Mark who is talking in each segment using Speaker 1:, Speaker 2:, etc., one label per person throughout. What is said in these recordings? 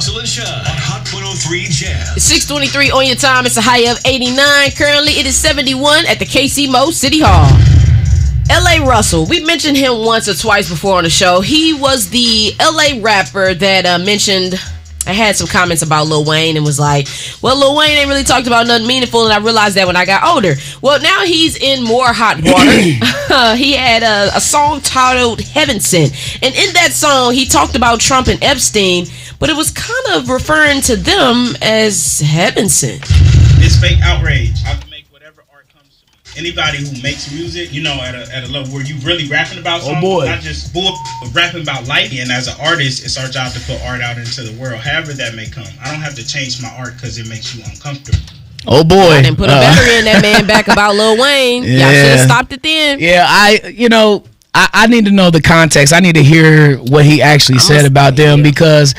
Speaker 1: Hustle and Shine on Hot 103 Jam.
Speaker 2: It's 6:23 on your time. It's a high of 89. Currently, it is 71 at the KC Mo City Hall. L.A. Russell. We mentioned him once or twice before on the show. He was the L.A. rapper that mentioned... I had some comments about Lil Wayne and was like, well, Lil Wayne ain't really talked about nothing meaningful, and I realized that when I got older. Well, now he's in more hot water. He had a song titled Heaven Sent, and in that song, he talked about Trump and Epstein, but it was kind of referring to them as Heaven Sent.
Speaker 3: It's fake outrage. I can make whatever art comes to me. Anybody who makes music, you know, at a level where you really rapping about something, not just bull, but rapping about life. And as an artist, it's our job to put art out into the world, however that may come. I don't have to change my art because it makes you uncomfortable.
Speaker 2: Oh boy! I didn't put a battery in that man back about Lil Wayne. Yeah. Y'all should have stopped it then.
Speaker 4: Yeah, I need to know the context. I need to hear what he actually said about them because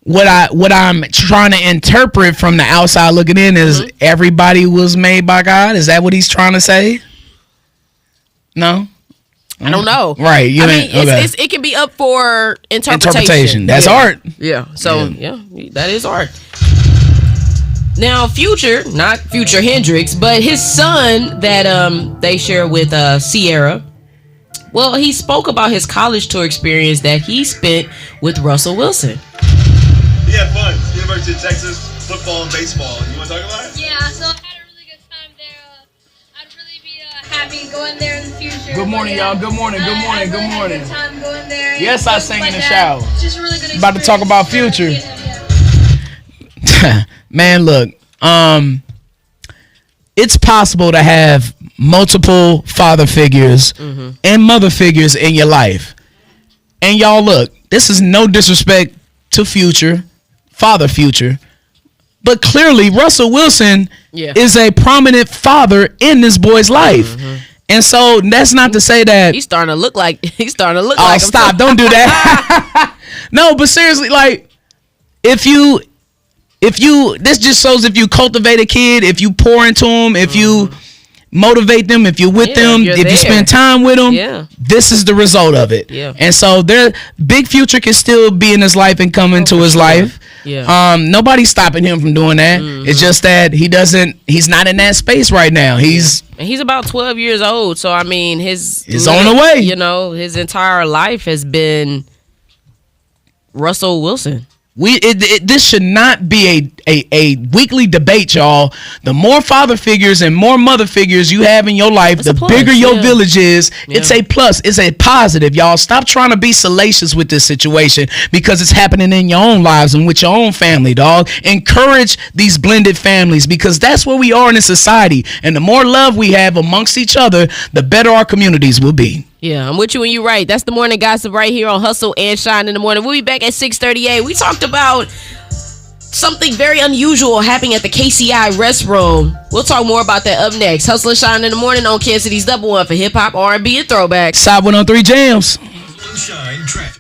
Speaker 4: what I'm trying to interpret from the outside looking in is everybody was made by God. Is that what he's trying to say? No,
Speaker 2: I don't know.
Speaker 4: Right?
Speaker 2: It can be up for interpretation.
Speaker 4: That's art.
Speaker 2: Yeah. So that is art. Now, Future, not Future Hendrix, but his son that they share with Sierra. Well, he spoke about his college tour experience that he spent with Russell Wilson.
Speaker 5: He had fun. University of Texas, football and baseball. You want to talk about it?
Speaker 6: Yeah, so I had a really good time there. I'd really be happy going there in the future.
Speaker 4: Good morning, y'all. Good morning. Good morning. Good morning.
Speaker 6: Good time going there.
Speaker 4: Yes, I sang in the shower.
Speaker 6: Just a really good experience.
Speaker 4: About to talk about Future. Man, look. It's possible to have multiple father figures and mother figures in your life. And y'all, look, this is no disrespect to Future. Father Future, but clearly Russell Wilson is a prominent father in this boy's life, and so that's not to say that
Speaker 2: he's starting to look like
Speaker 4: oh, stop! Don't do that. No, but seriously, like if you this just shows if you cultivate a kid, if you pour into them, if you motivate them, if you're with them, if you spend time with them, this is the result of it. And so Big Future can still be in his life and come into his life. Nobody's stopping him from doing that. It's just that he's not in that space right now. He's
Speaker 2: about 12 years old, so I mean he's
Speaker 4: on the way.
Speaker 2: You know, his entire life has been Russell Wilson.
Speaker 4: This should not be a weekly debate, y'all. The more father figures and more mother figures you have in your life, the bigger your village is. It's a plus. It's a positive, y'all. Stop trying to be salacious with this situation because it's happening in your own lives and with your own family, dog. Encourage these blended families because that's where we are in a society. And the more love we have amongst each other, the better our communities will be.
Speaker 2: Yeah, I'm with you when you're right. That's the morning gossip right here on Hustle and Shine in the Morning. We'll be back at 6:38. We talked about something very unusual happening at the KCI restroom. We'll talk more about that up next. Hustle and Shine in the Morning on Kansas City's Double One for hip hop, R&B, and throwbacks.
Speaker 4: Side 103 Jams.
Speaker 1: Shine traffic.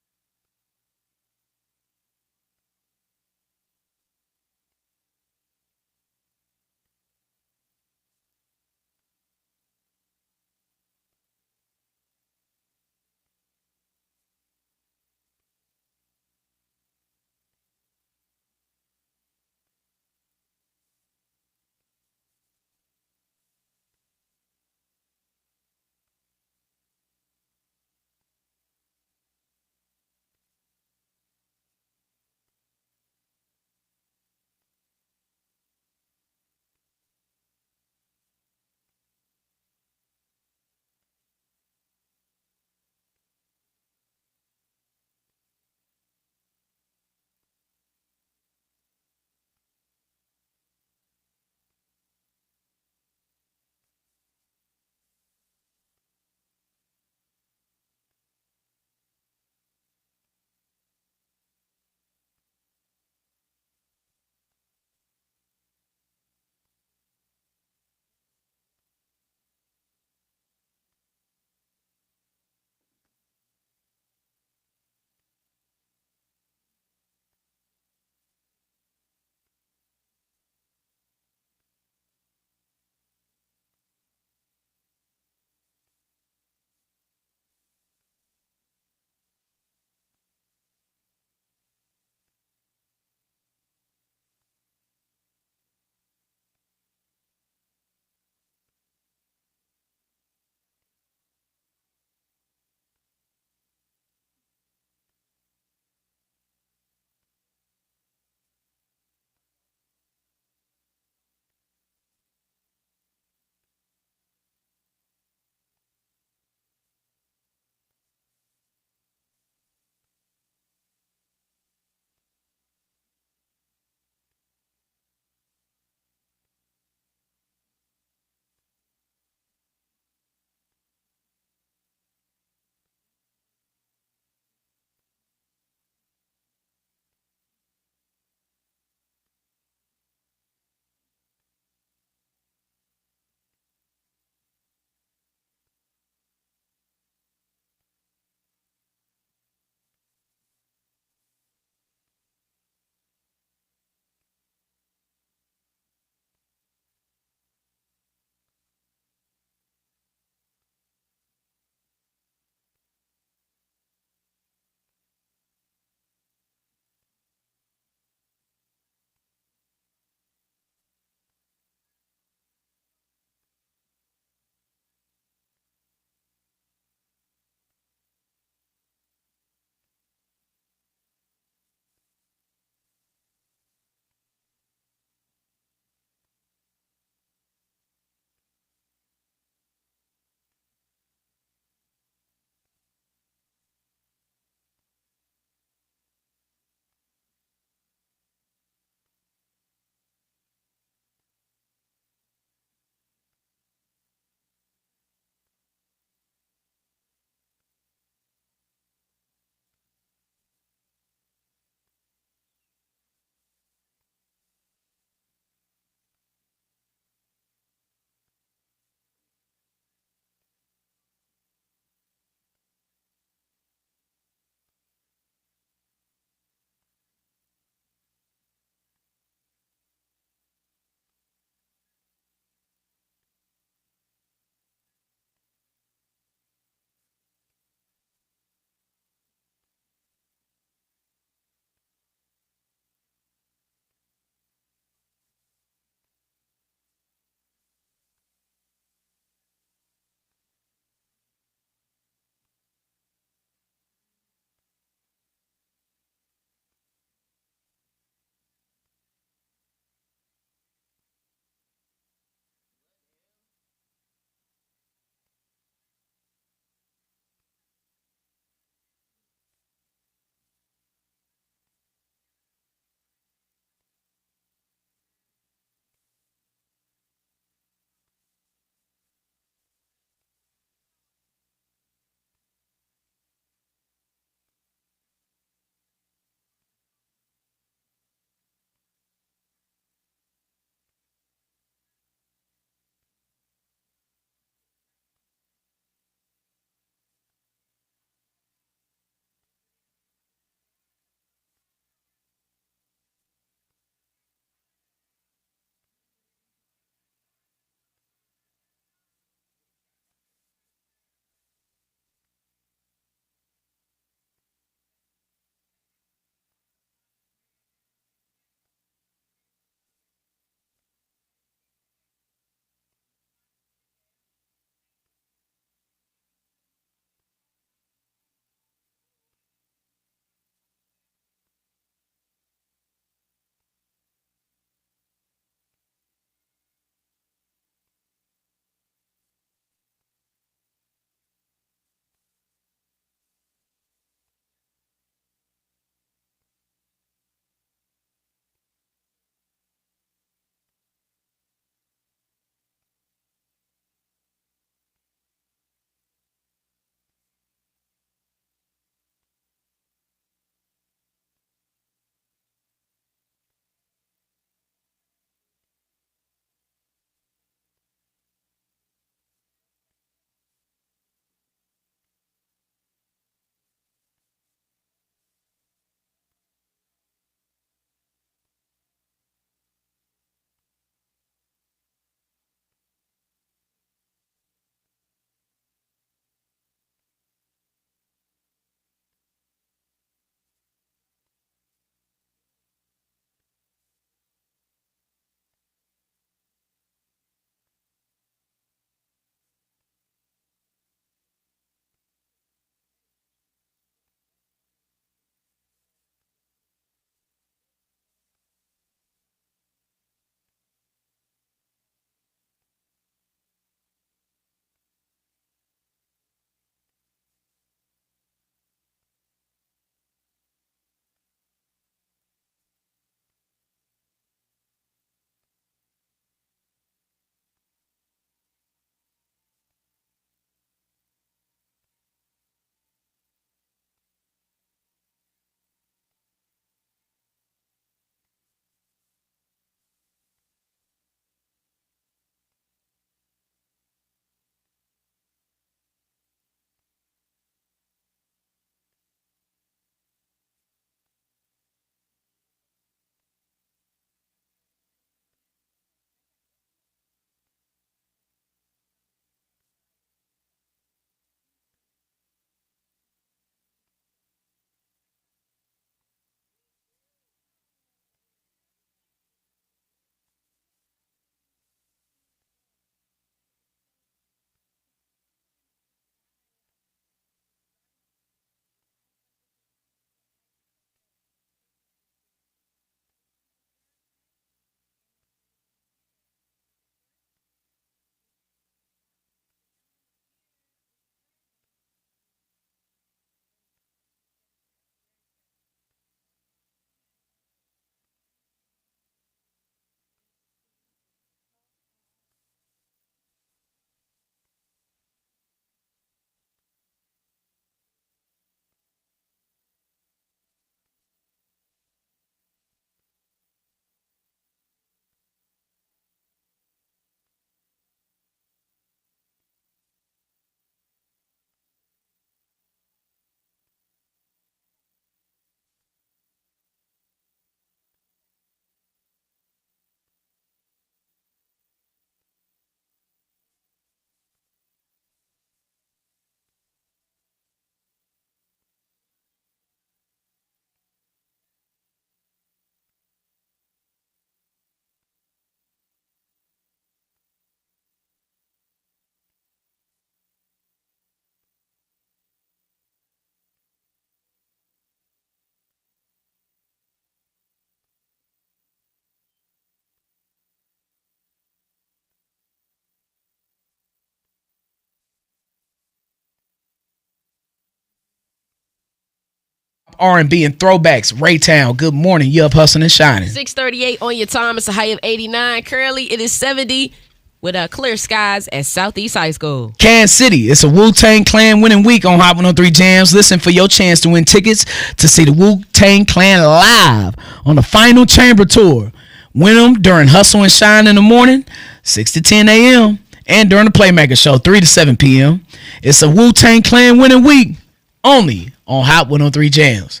Speaker 4: R&B, and throwbacks. Raytown, good morning. You up hustling and shining.
Speaker 2: 6:38 on your time. It's a high of 89. Currently, it is 70 with clear skies at Southeast High School.
Speaker 4: Kansas City, it's a Wu-Tang Clan winning week on Hot 103 Jams. Listen for your chance to win tickets to see the Wu-Tang Clan live on the final chamber tour. Win them during Hustle and Shyne in the morning, 6 to 10 a.m. and during the Playmaker Show, 3 to 7 p.m. It's a Wu-Tang Clan winning week only on Hot 103 Jams.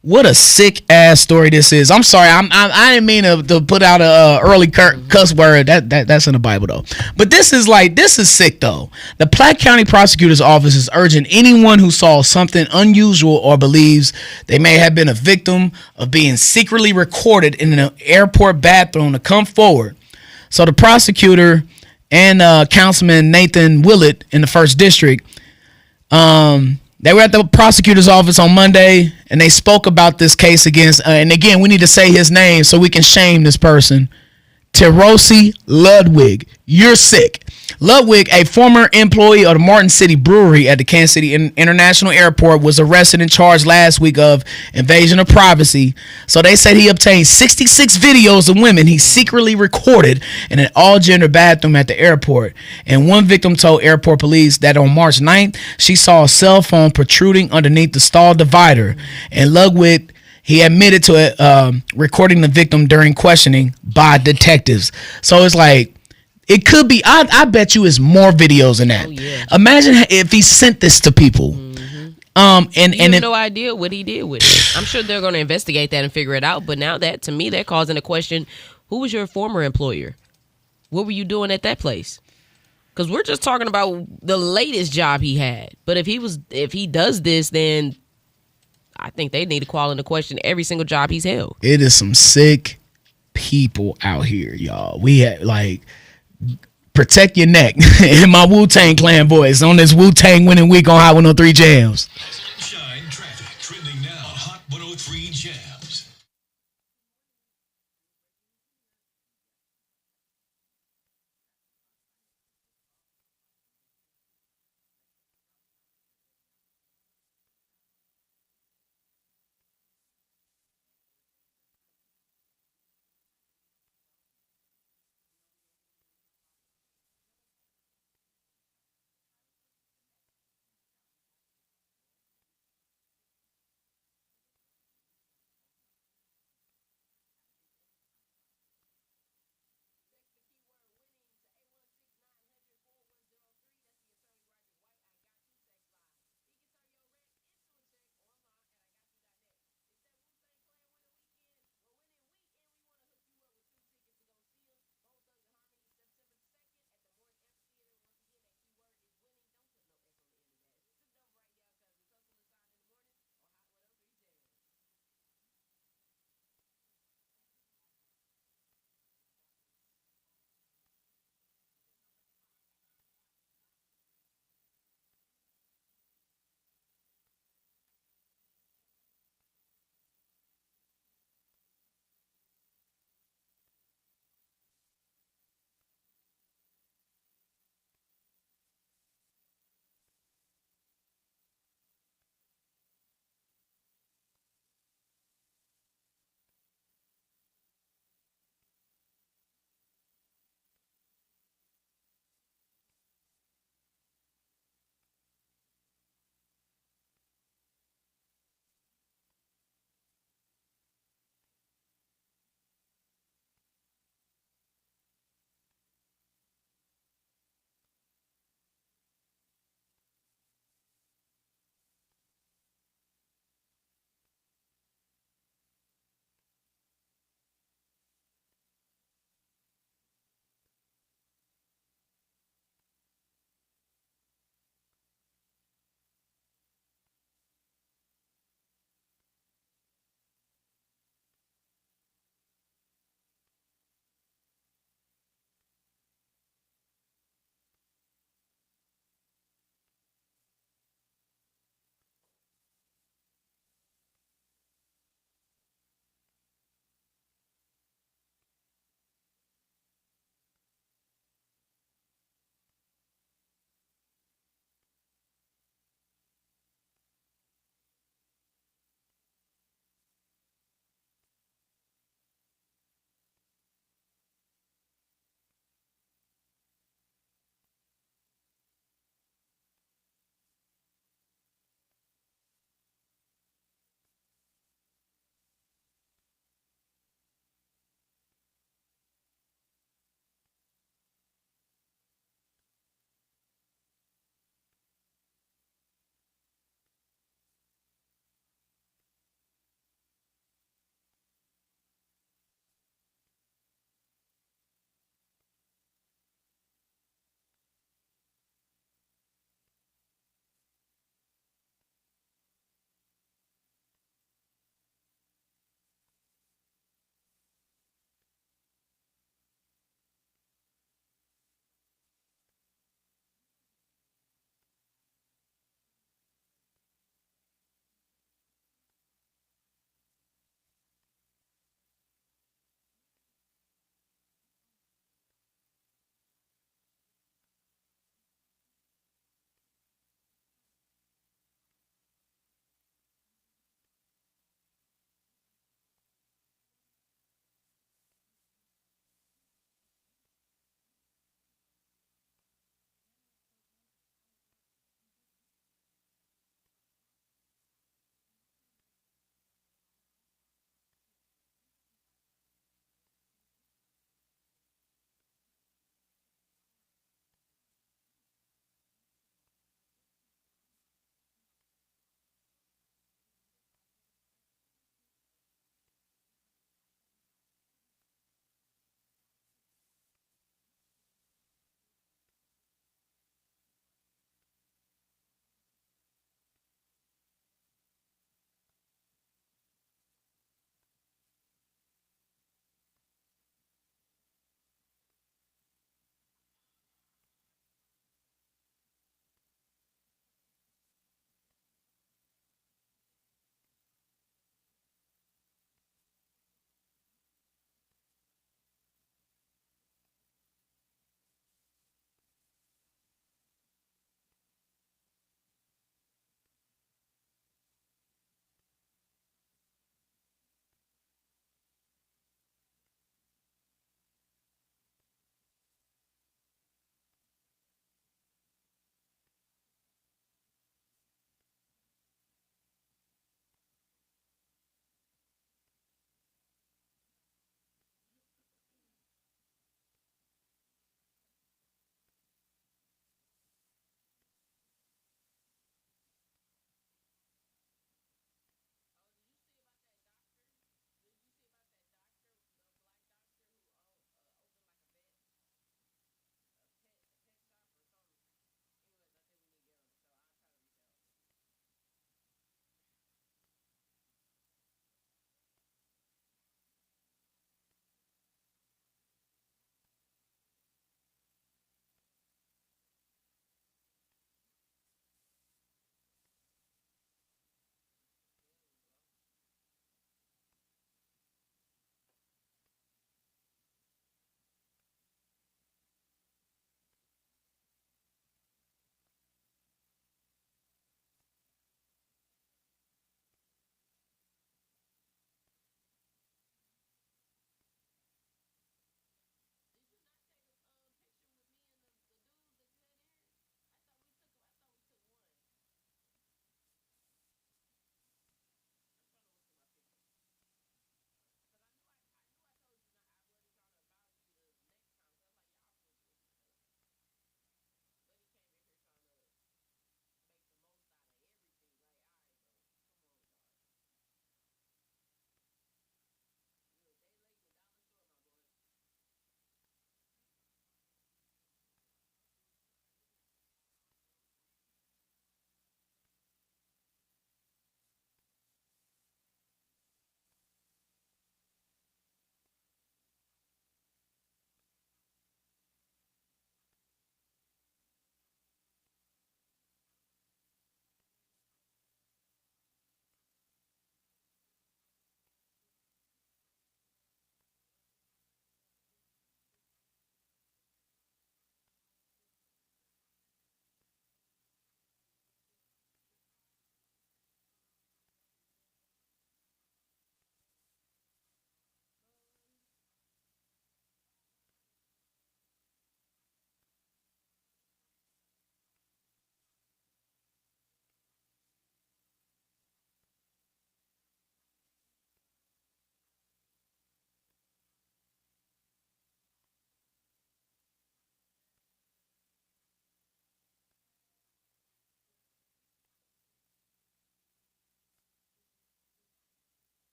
Speaker 4: What a sick ass story this is. I'm sorry, I didn't mean to put out a early cuss word. That's in the Bible though. But this is sick though. The Platte County Prosecutor's Office is urging anyone who saw something unusual or believes they may have been a victim of being secretly recorded in an airport bathroom to come forward. So the prosecutor and Councilman Nathan Willett in the 1st District, they were at the prosecutor's office on Monday, and they spoke about this case against, and again, we need to say his name so we can shame this person. Terosi Ludwig. You're sick. Ludwig, a former employee of the Martin City Brewery at the Kansas City International Airport, was arrested and charged last week of invasion of privacy. So they said he obtained 66 videos of women he secretly recorded in an all-gender bathroom at the airport. And one victim told airport police that on March 9th, she saw a cell phone protruding underneath the stall divider. And Ludwig, he admitted to recording the victim during questioning by detectives. So it's like, it could be, I bet you it's more videos than that. Oh, yeah. Imagine if he sent this to people. Mm-hmm. And have
Speaker 2: no idea what he did with it. I'm sure they're going to investigate that and figure it out. But now that, to me, they're causing the question, who was your former employer? What were you doing at that place? Because we're just talking about the latest job he had. But if he does this, then I think they need to call into question every single job he's held.
Speaker 4: It is some sick people out here, y'all. We had protect your neck in my Wu-Tang Clan voice on this Wu-Tang winning week on Hot 103 Jams.
Speaker 1: Shine traffic trending now on Hot 103 Jams.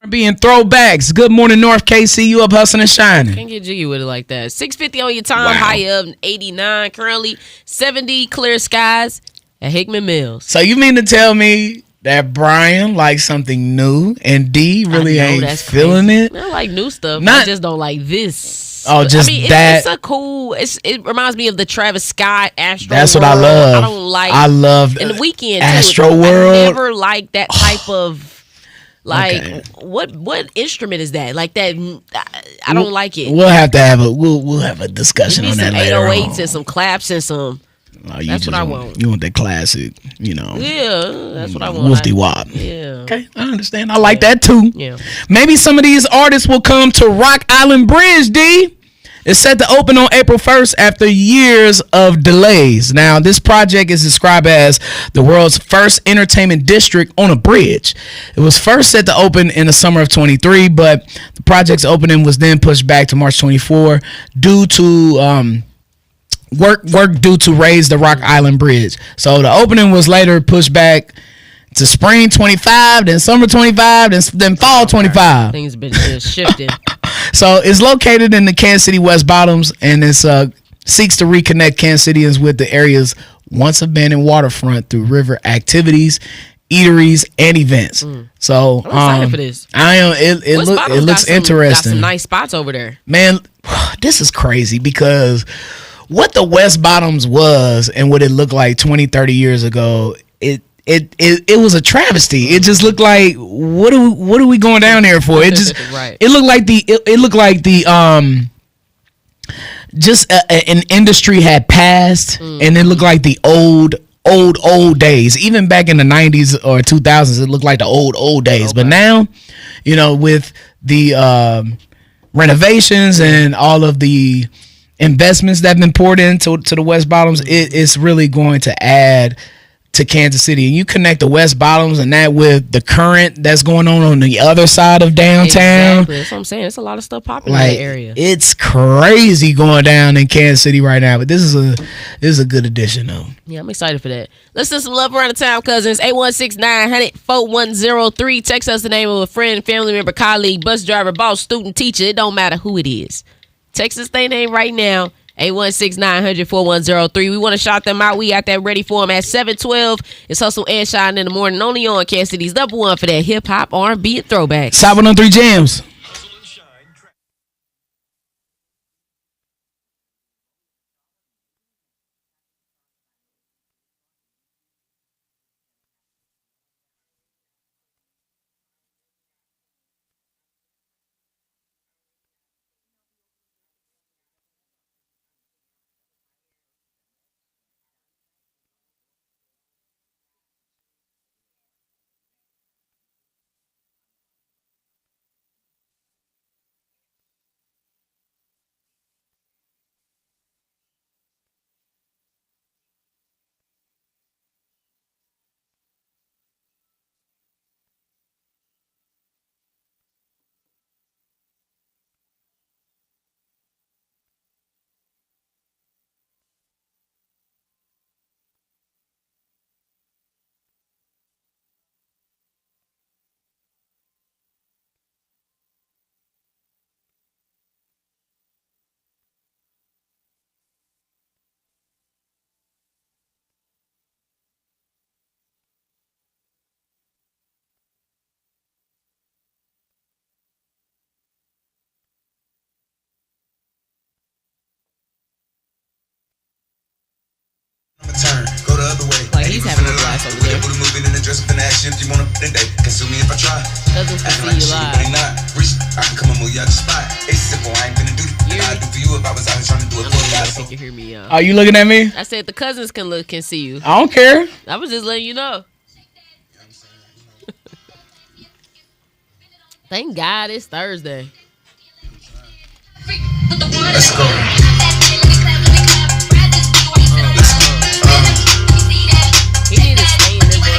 Speaker 4: Being throwbacks. Good morning, North KC. You up hustling and shining.
Speaker 2: Can't get jiggy with it like that. 6:50 on your time.
Speaker 4: Wow.
Speaker 2: High of 89. Currently 70. Clear skies at Hickman Mills.
Speaker 4: So you mean to tell me that Brian likes something new and D really ain't feeling it?
Speaker 2: I like new stuff.
Speaker 4: Not,
Speaker 2: I just don't like this.
Speaker 4: Oh, just that.
Speaker 2: It's a cool. It reminds me of the Travis Scott Astro.
Speaker 4: That's
Speaker 2: World.
Speaker 4: what I love.
Speaker 2: I don't like.
Speaker 4: I love
Speaker 2: in the weekend
Speaker 4: Astro
Speaker 2: too.
Speaker 4: World.
Speaker 2: I never liked that type of. Like
Speaker 4: okay.
Speaker 2: what instrument is that? Like that, I don't like it.
Speaker 4: We'll have to have we'll have a discussion on that later.
Speaker 2: 808s and some claps and some. That's what I want.
Speaker 4: You want that classic,
Speaker 2: Yeah, that's what I want.
Speaker 4: Woofty wop.
Speaker 2: Yeah.
Speaker 4: Okay, I understand. I like that too.
Speaker 2: Yeah.
Speaker 4: Maybe some of these artists will come to Rock Island Bridge. D. It's set to open on April 1st after years of delays. Now, this project is described as the world's first entertainment district on a bridge. It was first set to open in the summer of 23, but the project's opening was then pushed back to March 24 due to work due to raise the Rock Island Bridge. So the opening was later pushed back to spring 25, then summer 25, then fall 25.
Speaker 2: Things been shifting.
Speaker 4: So it's located in the Kansas City West Bottoms, and it seeks to reconnect Kansas Cityans with the area's once abandoned waterfront through river activities, eateries, and events. So
Speaker 2: I'm excited for this.
Speaker 4: I am. It looks interesting.
Speaker 2: Got some nice spots over there.
Speaker 4: Man, this is crazy because what the West Bottoms was and what it looked like 20, 30 years ago, it was a travesty. It just looked like what are we going down there for? It just
Speaker 2: right.
Speaker 4: It looked like the just an industry had passed, and it looked like the old days. Even back in the 90s or 2000s, it looked like the old days. Okay. But now, with the renovations and all of the investments that have been poured into the West Bottoms, it's really going to add to Kansas City. And you connect the West Bottoms and that with the current that's going on the other side of downtown.
Speaker 2: Exactly. That's what I'm saying. There's a lot of stuff popping in that area.
Speaker 4: It's crazy going down in Kansas City right now. But this is a good addition though.
Speaker 2: Yeah, I'm excited for that. Let's send some love around the town, cousins. 816-900-4103. Text us the name of a friend, family member, colleague, bus driver, boss, student, teacher. It don't matter who it is. Text us their name right now. 816-900-4103. We want to shout them out. We got that ready for them at 7:12. It's Hustle and Shine in the Morning. Only on Kansas City's number one for that hip hop, R&B, and throwback.
Speaker 4: 713 Jams.
Speaker 7: Turn, go the other way.
Speaker 2: Like he's having a blast over there.
Speaker 7: Moving in the dress up in that shift. You wanna put it day? Consume me if I try.
Speaker 2: Doesn't see you live.
Speaker 7: I can come and move you out the spot. It's simple. I ain't finna do it. I'd do for you if I was out here trying to do it for a
Speaker 2: I
Speaker 7: guy.
Speaker 2: think you hear me.
Speaker 4: Are you looking at me?
Speaker 2: I said the cousins can see you.
Speaker 4: I don't care.
Speaker 2: I was just letting you know. Thank God it's Thursday.
Speaker 7: Let's go.
Speaker 2: He need to stay in this room.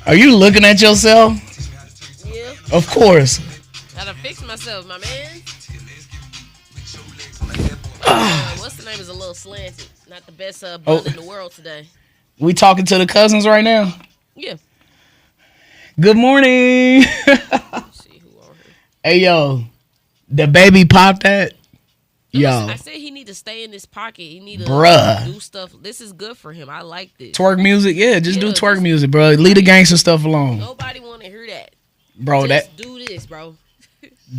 Speaker 4: Are you looking at yourself?
Speaker 2: Yeah.
Speaker 4: Of course.
Speaker 2: Gotta fix myself, my man. What's the name is a little slanted. Not the best bun in the world today.
Speaker 4: We talking to the cousins right now?
Speaker 2: Yeah.
Speaker 4: Good morning.
Speaker 2: Let's see who on here.
Speaker 4: Hey, yo. The baby popped that? Yo.
Speaker 2: I said he need to stay in this pocket. He need to do stuff. This is good for him. I like this.
Speaker 4: Twerk music? Yeah, just do twerk music, bro. Leave the gangster stuff alone.
Speaker 2: Nobody want to hear that.
Speaker 4: Bro,
Speaker 2: just do this, bro.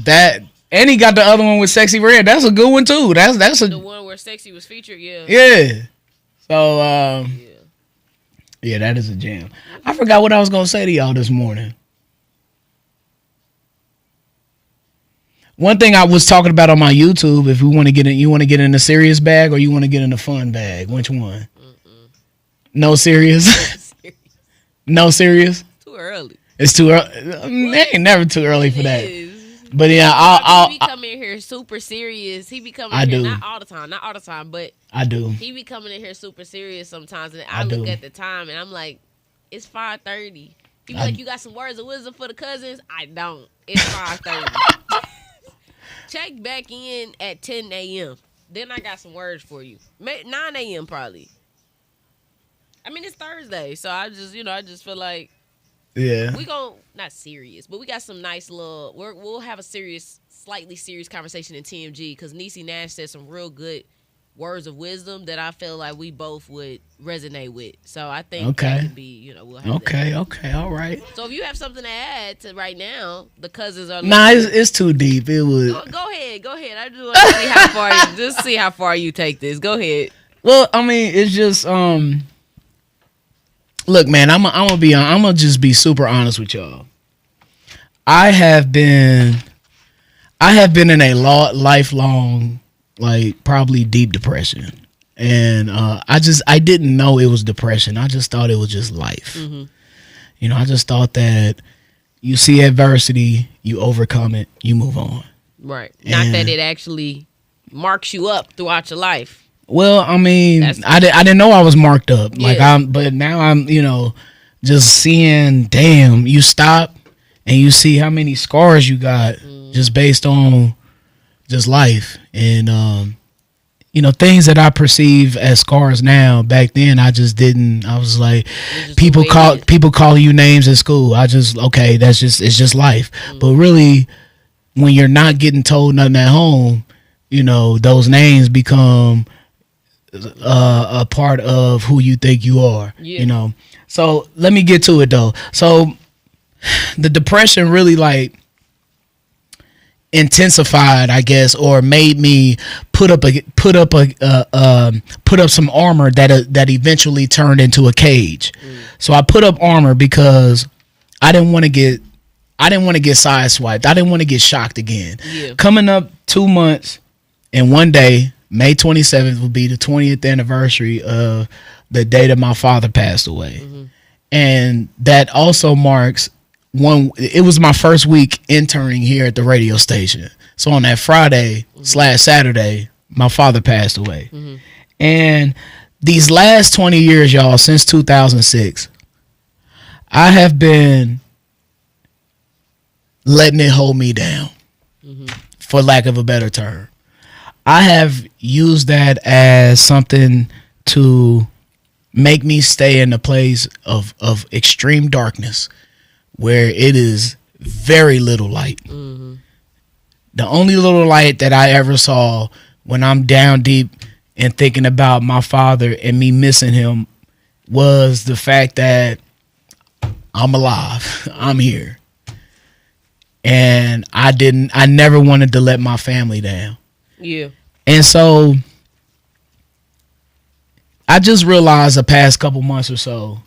Speaker 4: That... And he got the other one with Sexy Red. That's a good one, too. That's
Speaker 2: the one where Sexy was featured, yeah.
Speaker 4: Yeah. So, yeah, that is a jam. I forgot what I was going to say to y'all this morning. One thing I was talking about on my YouTube, if we want to get in, you want to get in the serious bag or you want to get in the fun bag? Which one? No serious? No serious?
Speaker 2: Too early.
Speaker 4: It's too early. It ain't never too early for that. But yeah,
Speaker 2: he be coming in here super serious. He be coming in here not all the time, but
Speaker 4: I do.
Speaker 2: He be coming in here super serious sometimes, and I look at the time and I'm like, it's 5:30. He be like, you got some words of wisdom for the cousins? I don't. It's 5:30. Check back in at 10 a.m. Then I got some words for you. 9 a.m. probably. I mean, it's Thursday, so I just feel like.
Speaker 4: Yeah.
Speaker 2: We not serious, but we got some nice little, we'll have a slightly serious conversation in TMG because Niecy Nash said some real good words of wisdom that I feel like we both would resonate with. So I think that could be, we'll have that.
Speaker 4: Okay, all right.
Speaker 2: So if you have something to add to right now, the cousins are
Speaker 4: Nah, it's too deep. It was.
Speaker 2: Go ahead. I just want to see how far see how far you take this. Go ahead.
Speaker 4: Well, I mean, it's just look, man, I'm gonna just be super honest with y'all. I have been in a lifelong, like probably deep depression, and I didn't know it was depression. I just thought it was just life. Mm-hmm. I just thought that you see adversity, you overcome it, you move on.
Speaker 2: Right. Not that it actually marks you up throughout your life.
Speaker 4: Well, I mean, I didn't know I was marked up. Yeah. But now I'm, just seeing, damn, you stop and you see how many scars you got just based on just life. And, things that I perceive as scars now, back then, I just didn't. I was like, people calling you names at school. It's just life. But really, when you're not getting told nothing at home, those names become a part of who you think you are. Yeah. So let me get to it though. So the depression really intensified, I guess, or made me put up some armor that eventually turned into a cage. So I put up armor because I didn't want to get sideswiped. I didn't want to get shocked again. Yeah. Coming up 2 months and one day, May 27th will be the 20th anniversary of the day that my father passed away. Mm-hmm. And that also marks it was my first week interning here at the radio station. So on that Friday / Saturday, my father passed away. Mm-hmm. And these last 20 years, y'all, since 2006, I have been letting it hold me down, for lack of a better term. I have used that as something to make me stay in a place of extreme darkness where it is very little light. Mm-hmm. The only little light that I ever saw when I'm down deep and thinking about my father and me missing him was the fact that I'm alive. I'm here. And I never wanted to let my family down. Yeah. And so I just realized the past couple months or so,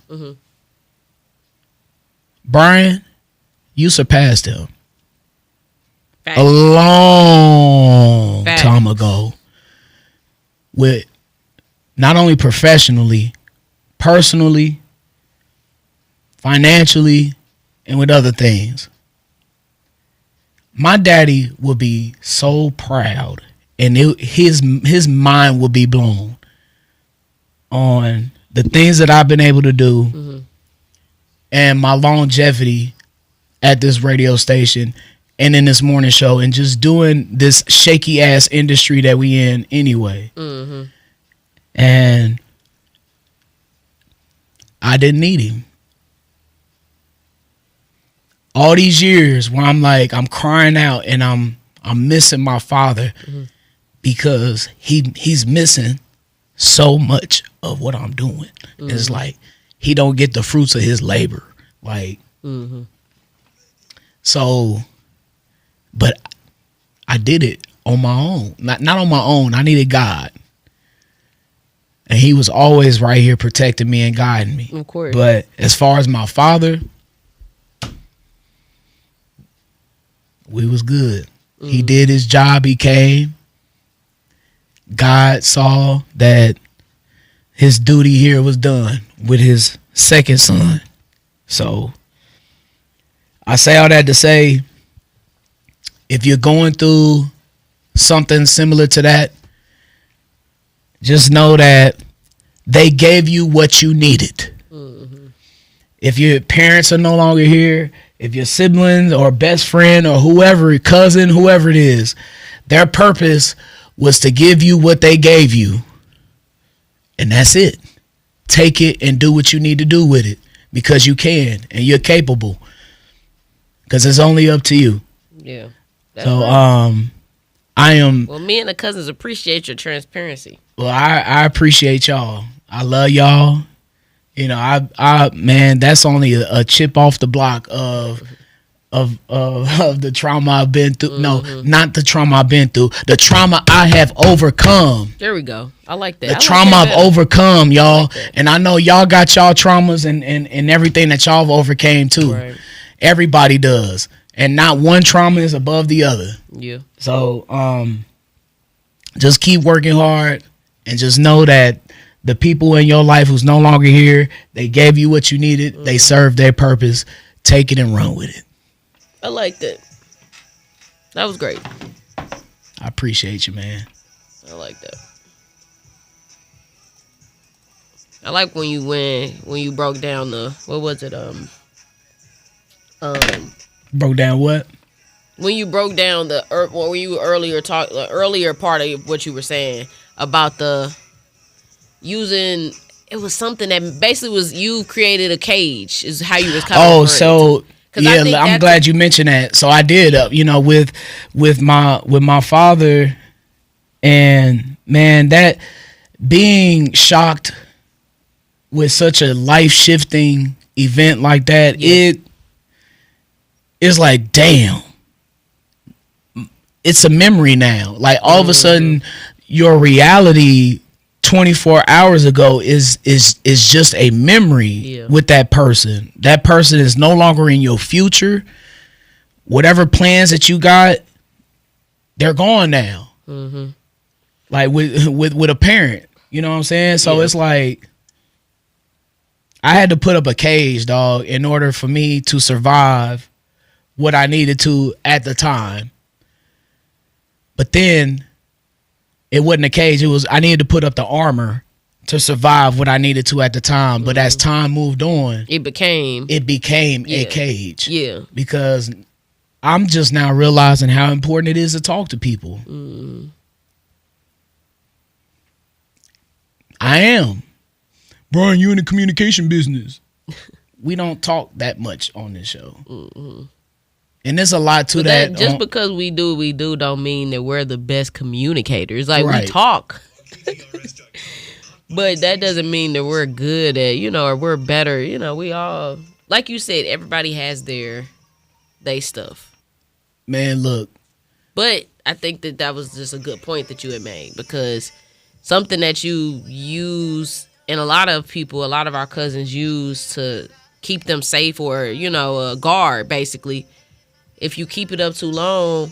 Speaker 4: Brian, you surpassed him. Facts. A long time ago. With not only professionally, personally, financially, and with other things. My daddy would be so proud, and his mind would be blown on the things that I've been able to do and my longevity at this radio station and in this morning show and just doing this shaky ass industry that we in anyway. Mm-hmm. And I didn't need him. All these years where I'm like, I'm crying out and I'm missing my father because he's missing so much of what I'm doing. It's like he don't get the fruits of his labor. Like, so, but I did it on my own. Not on my own. I needed God. And he was always right here protecting me and guiding me.
Speaker 2: Of course.
Speaker 4: But as far as my father, we was good. He did his job. He came. God saw that his duty here was done with his second son. So I say all that to say, if you're going through something similar to that, just know that they gave you what you needed. If your parents are no longer here, if your siblings or best friend or whoever, cousin, whoever it is, their purpose was to give you what they gave you. And that's it. Take it and do what you need to do with it because you can and you're capable. Because it's only up to you.
Speaker 2: Yeah.
Speaker 4: So I am.
Speaker 2: Well, me and the cousins appreciate your transparency.
Speaker 4: Well, I appreciate y'all. I love y'all. You know, I man, that's only a chip off the block of the trauma I've been through. No, not the trauma I've been through. The trauma I have overcome.
Speaker 2: There we go. I like that.
Speaker 4: The trauma I've overcome, y'all.
Speaker 2: Like
Speaker 4: and I know y'all got y'all traumas and everything that y'all have overcame too.
Speaker 2: Right.
Speaker 4: Everybody does. And not one trauma is above the other.
Speaker 2: Yeah.
Speaker 4: So just keep working hard and just know that the people in your life who's no longer here, they gave you what you needed. They served their purpose. Take it and run with it.
Speaker 2: I like that. That was great.
Speaker 4: I appreciate you, man.
Speaker 2: I like that. I like when you broke down the, what was it?
Speaker 4: Broke down what?
Speaker 2: When you broke down when you earlier earlier part of what you were saying about the using, it was something that basically was you created a cage is how you was kind of.
Speaker 4: Oh, so yeah, I'm glad you mentioned that. So I did, with my father, and man, that being shocked with such a life shifting event like that, it is like, damn, it's a memory now. Like all of a sudden, your reality 24 hours ago is just a memory with that person. That person is no longer in your future. Whatever plans that you got, they're gone now. Like with a parent, you know what I'm saying? So it's like I had to put up a cage, dog, in order for me to survive what I needed to at the time. But then it wasn't a cage. It was, I needed to put up the armor to survive what I needed to at the time. But as time moved on, it became a cage. Yeah. Because I'm just now realizing how important it is to talk to people. I am. Brian, you in the communication business. We don't talk that much on this show. And there's a lot to that.
Speaker 2: Just because we do what we do don't mean that we're the best communicators. Like, we talk. But that doesn't mean that we're good at, or we're better. We all, like you said, everybody has their stuff.
Speaker 4: Man, look.
Speaker 2: But I think that was just a good point that you had made, because something that you use, and a lot of our cousins use to keep them safe, or, a guard, basically. If you keep it up too long,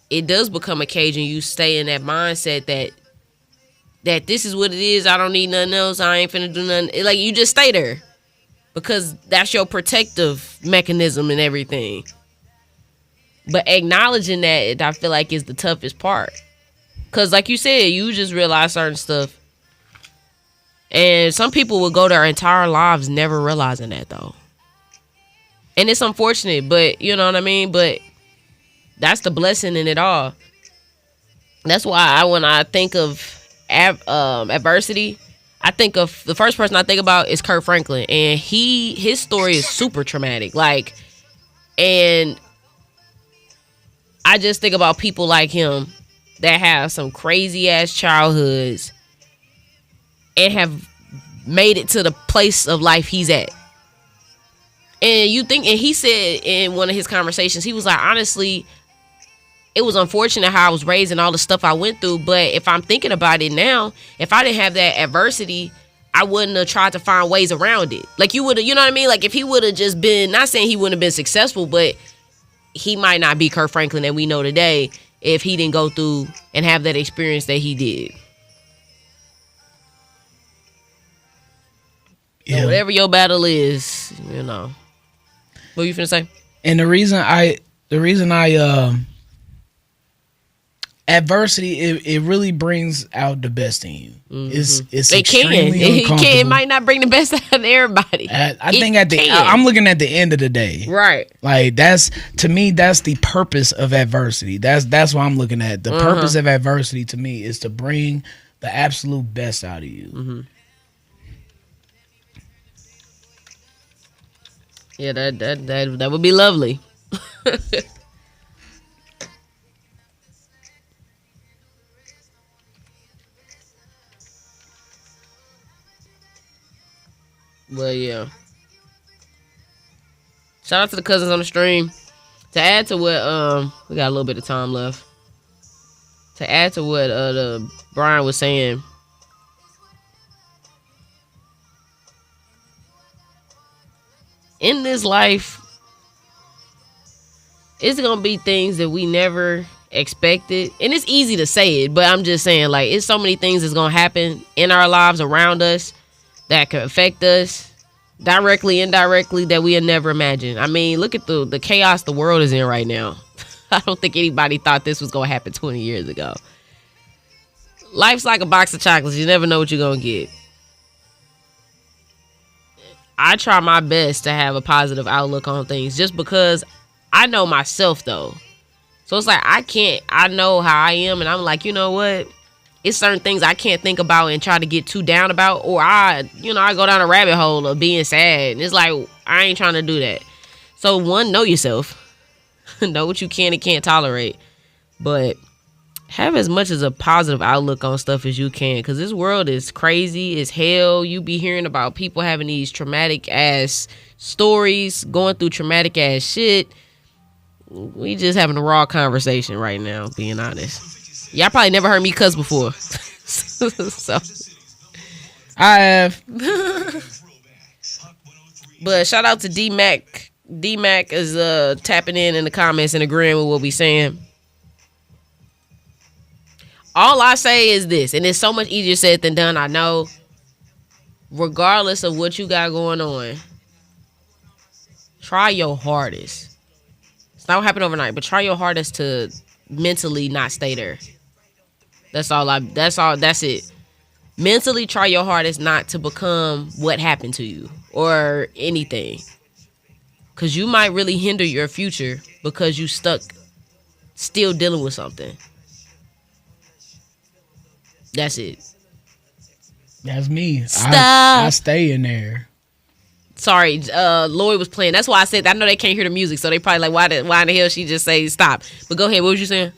Speaker 2: it does become a cage, and you stay in that mindset that this is what it is. I don't need nothing else. I ain't finna do nothing. Like, you just stay there because that's your protective mechanism and everything. But acknowledging that, I feel like, is the toughest part. Because like you said, you just realize certain stuff. And some people will go their entire lives never realizing that, though. And it's unfortunate, but you know what I mean? But that's the blessing in it all. That's why when I think of adversity, I think of the first person I think about is Kurt Franklin, and his story is super traumatic. Like, and I just think about people like him that have some crazy ass childhoods and have made it to the place of life he's at. And he said in one of his conversations, he was like, honestly, it was unfortunate how I was raised and all the stuff I went through. But if I'm thinking about it now, if I didn't have that adversity, I wouldn't have tried to find ways around it. Like you would have, you know what I mean? Like if he would have just been, not saying he wouldn't have been successful, but he might not be Kurt Franklin that we know today if he didn't go through and have that experience that he did. Yeah. So whatever your battle is, you know. What you finna say?
Speaker 4: And the reason I adversity, it really brings out the best in you. Mm-hmm. It's extremely uncomfortable.
Speaker 2: It might not bring the best out of everybody.
Speaker 4: I think I'm looking at the end of the day.
Speaker 2: Right.
Speaker 4: Like to me, that's the purpose of adversity. That's what I'm looking at. The purpose of adversity to me is to bring the absolute best out of you. Mm-hmm.
Speaker 2: Yeah, that would be lovely. Well, yeah. Shout out to the cousins on the stream. To add to what we got a little bit of time left. To add to what Brian was saying. In this life, it's gonna be things that we never expected. And it's easy to say it, but I'm just saying, like, it's so many things that's gonna happen in our lives around us that could affect us directly, indirectly, that we had never imagined. I mean, look at the chaos the world is in right now. I don't think anybody thought this was gonna happen 20 years ago. Life's like a box of chocolates. You never know what you're gonna get. I try my best to have a positive outlook on things just because I know myself, though. So it's like I know how I am, and I'm like, you know what? It's certain things I can't think about and try to get too down about, or I go down a rabbit hole of being sad. And it's like, I ain't trying to do that. So one, know yourself. Know what you can and can't tolerate. But have as much as a positive outlook on stuff as you can, because this world is crazy as hell. You be hearing about people having these traumatic ass stories, going through traumatic ass shit. We just having a raw conversation right now, being honest. Y'all probably never heard me cuss before. So
Speaker 4: I have.
Speaker 2: But shout out to D-Mac. D-Mac is tapping in the comments and agreeing with what we saying. All I say is this, and it's so much easier said than done, I know. Regardless of what you got going on, try your hardest. It's not gonna happen overnight, but try your hardest to mentally not stay there. That's it. Mentally try your hardest not to become what happened to you or anything. Because you might really hinder your future because you stuck still dealing with something. That's it.
Speaker 4: That's me.
Speaker 2: Stop.
Speaker 4: I stay in there.
Speaker 2: Sorry, Lloyd was playing. That's why I said, I know they can't hear the music, so they probably like, why in the hell she just say stop? But go ahead, what was you saying?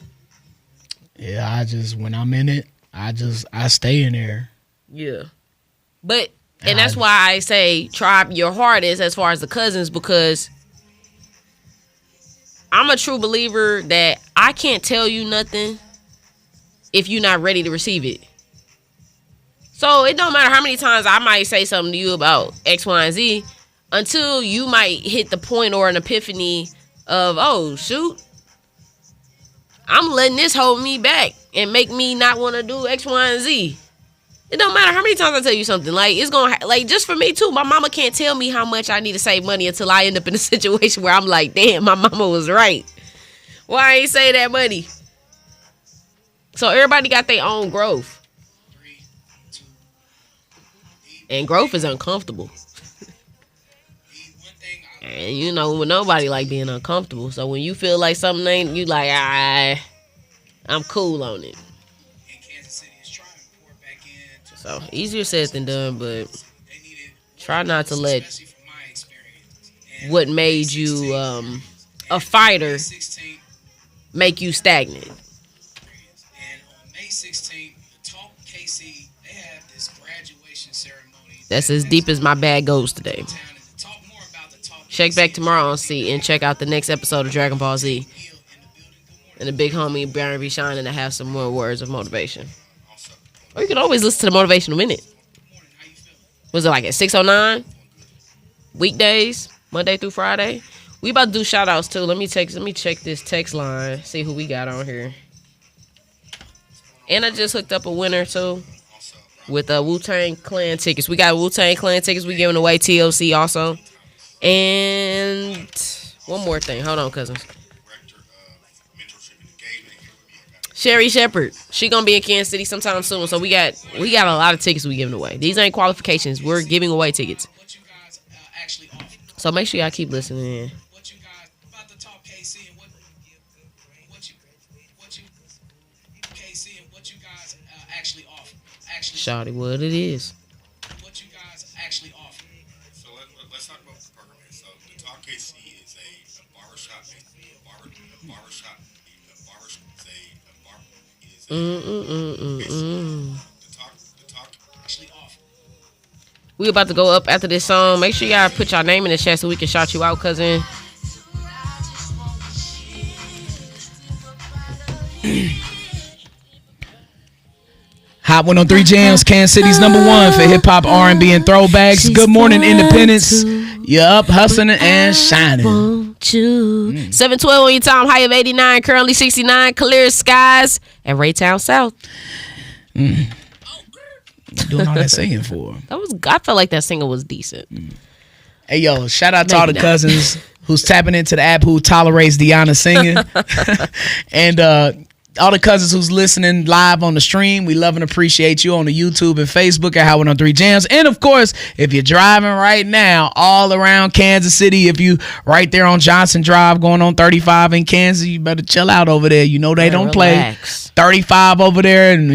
Speaker 4: Yeah, when I'm in it, I stay in there.
Speaker 2: Yeah. But, and that's why I say try your hardest as far as the cousins, because I'm a true believer that I can't tell you nothing if you're not ready to receive it. So it don't matter how many times I might say something to you about X, Y, and Z until you might hit the point or an epiphany of, oh, shoot, I'm letting this hold me back and make me not want to do X, Y, and Z. It don't matter how many times I tell you something. Like, it's going to, like, just for me, too. My mama can't tell me how much I need to save money until I end up in a situation where I'm like, damn, my mama was right. Why I ain't say that money? So everybody got their own growth. And growth is uncomfortable. And you know, nobody like being uncomfortable. So when you feel like something ain't, you like, I'm cool on it. So easier said than done, but try not to let what made you a fighter make you stagnant. That's as deep as my bag goes today. Check back tomorrow and see, and check out the next episode of Dragon Ball Z. And the big homie Baron B. Shynin to have some more words of motivation. Or you can always listen to the Motivational Minute. Was it like at 6:09? Weekdays, Monday through Friday. We about to do shout outs too. Let me check this text line, see who we got on here. And I just hooked up a winner too with Wu-Tang Clan tickets. We got Wu-Tang Clan tickets we giving away, TLC also. And one more thing. Hold on, cousins. Sherry Shepard. She gonna be in Kansas City sometime soon. So we got a lot of tickets we giving away. These ain't qualifications. We're giving away tickets. So make sure y'all keep listening in. Shawty, what it is.
Speaker 8: What you guys actually offer. So let's talk about the program. So the Talk KC is a barbershop.
Speaker 2: We about to go up after this song. Make sure y'all put your name in the chat so we can shout you out, cousin.
Speaker 4: Hot 103 Jams, Kansas City's #1 for hip hop, R&B, and throwbacks. Good morning, Independence. You're up, hustling and shining.
Speaker 2: 712 on your time, high of 89, currently 69, clear skies at Raytown South.
Speaker 4: Doing all that singing for?
Speaker 2: I felt like that singer was decent.
Speaker 4: Hey, yo, shout out to all the cousins who's tapping into the app who tolerates Deona singing. And all the cousins who's listening live on the stream, we love and appreciate you on the YouTube and Facebook at Hot 103 Jams. And of course, if you're driving right now all around Kansas City, if you right there on Johnson Drive going on 35 in Kansas, you better chill out over there. You know they don't
Speaker 2: relax.
Speaker 4: play 35 over there, and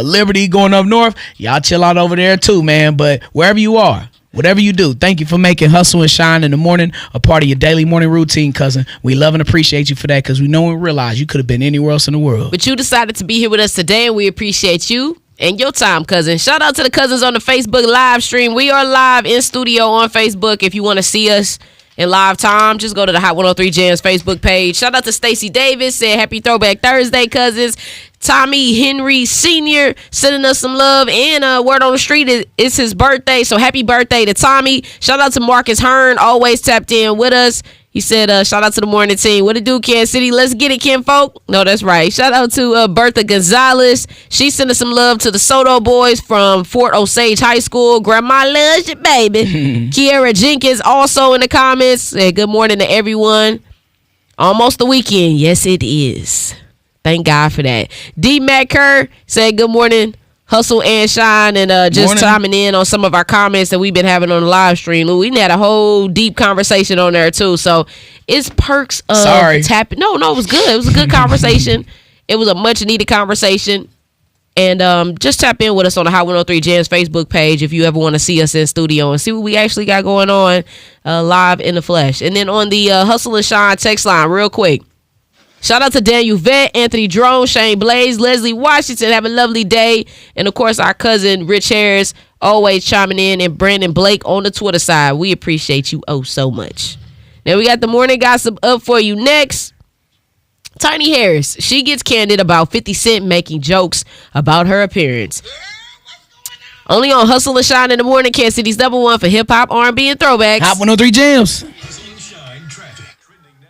Speaker 4: Liberty going up north. Y'all chill out over there too, man. But wherever you are, whatever you do, thank you for making Hustle and Shine in the morning a part of your daily morning routine, cousin. We love and appreciate you for that, because we know and realize you could have been anywhere else in the world.
Speaker 2: But you decided to be here with us today, and we appreciate you and your time, cousin. Shout out to the cousins on the Facebook live stream. We are live in studio on Facebook. If you want to see us in live time, just go to the Hot 103 Jams Facebook page. Shout out to Stacey Davis, said happy Throwback Thursday, cousins. Tommy Henry Sr. sending us some love, and word on the street it's his birthday, so happy birthday to Tommy. Shout out to Marcus Hearn, always tapped in with us. He said, shout out to the morning team. What it do, Kansas City? Let's get it, kinfolk. No, that's right. Shout out to Bertha Gonzalez. She sent us some love to the Soto boys from Fort Osage High School. Grandma loves you, baby. Kiara Jenkins also in the comments said good morning to everyone. Almost the weekend. Yes, it is. Thank God for that. D. Matt Kerr said good morning, Hustle and Shine, and just chiming in on some of our comments that we've been having on the live stream. We had a whole deep conversation on there too. So it's perks of tapping. No, it was good. It was a good conversation. It was a much needed conversation. And just tap in with us on the Hot 103 Jams Facebook page if you ever want to see us in studio and see what we actually got going on live in the flesh. And then on the Hustle and Shine text line, real quick. Shout out to Daniel Vett, Anthony Drone, Shane Blaze, Leslie Washington. Have a lovely day. And, of course, our cousin Rich Harris always chiming in, and Brandon Blake on the Twitter side. We appreciate you so much. Now, we got the morning gossip up for you next. Tiny Harris, she gets candid about 50 Cent making jokes about her appearance. Only on Hustle and Shine in the morning, Kansas City's #1 for hip-hop, R&B, and throwbacks.
Speaker 4: Hot 103 Jams.
Speaker 1: Hustle and Shine traffic. Trending now.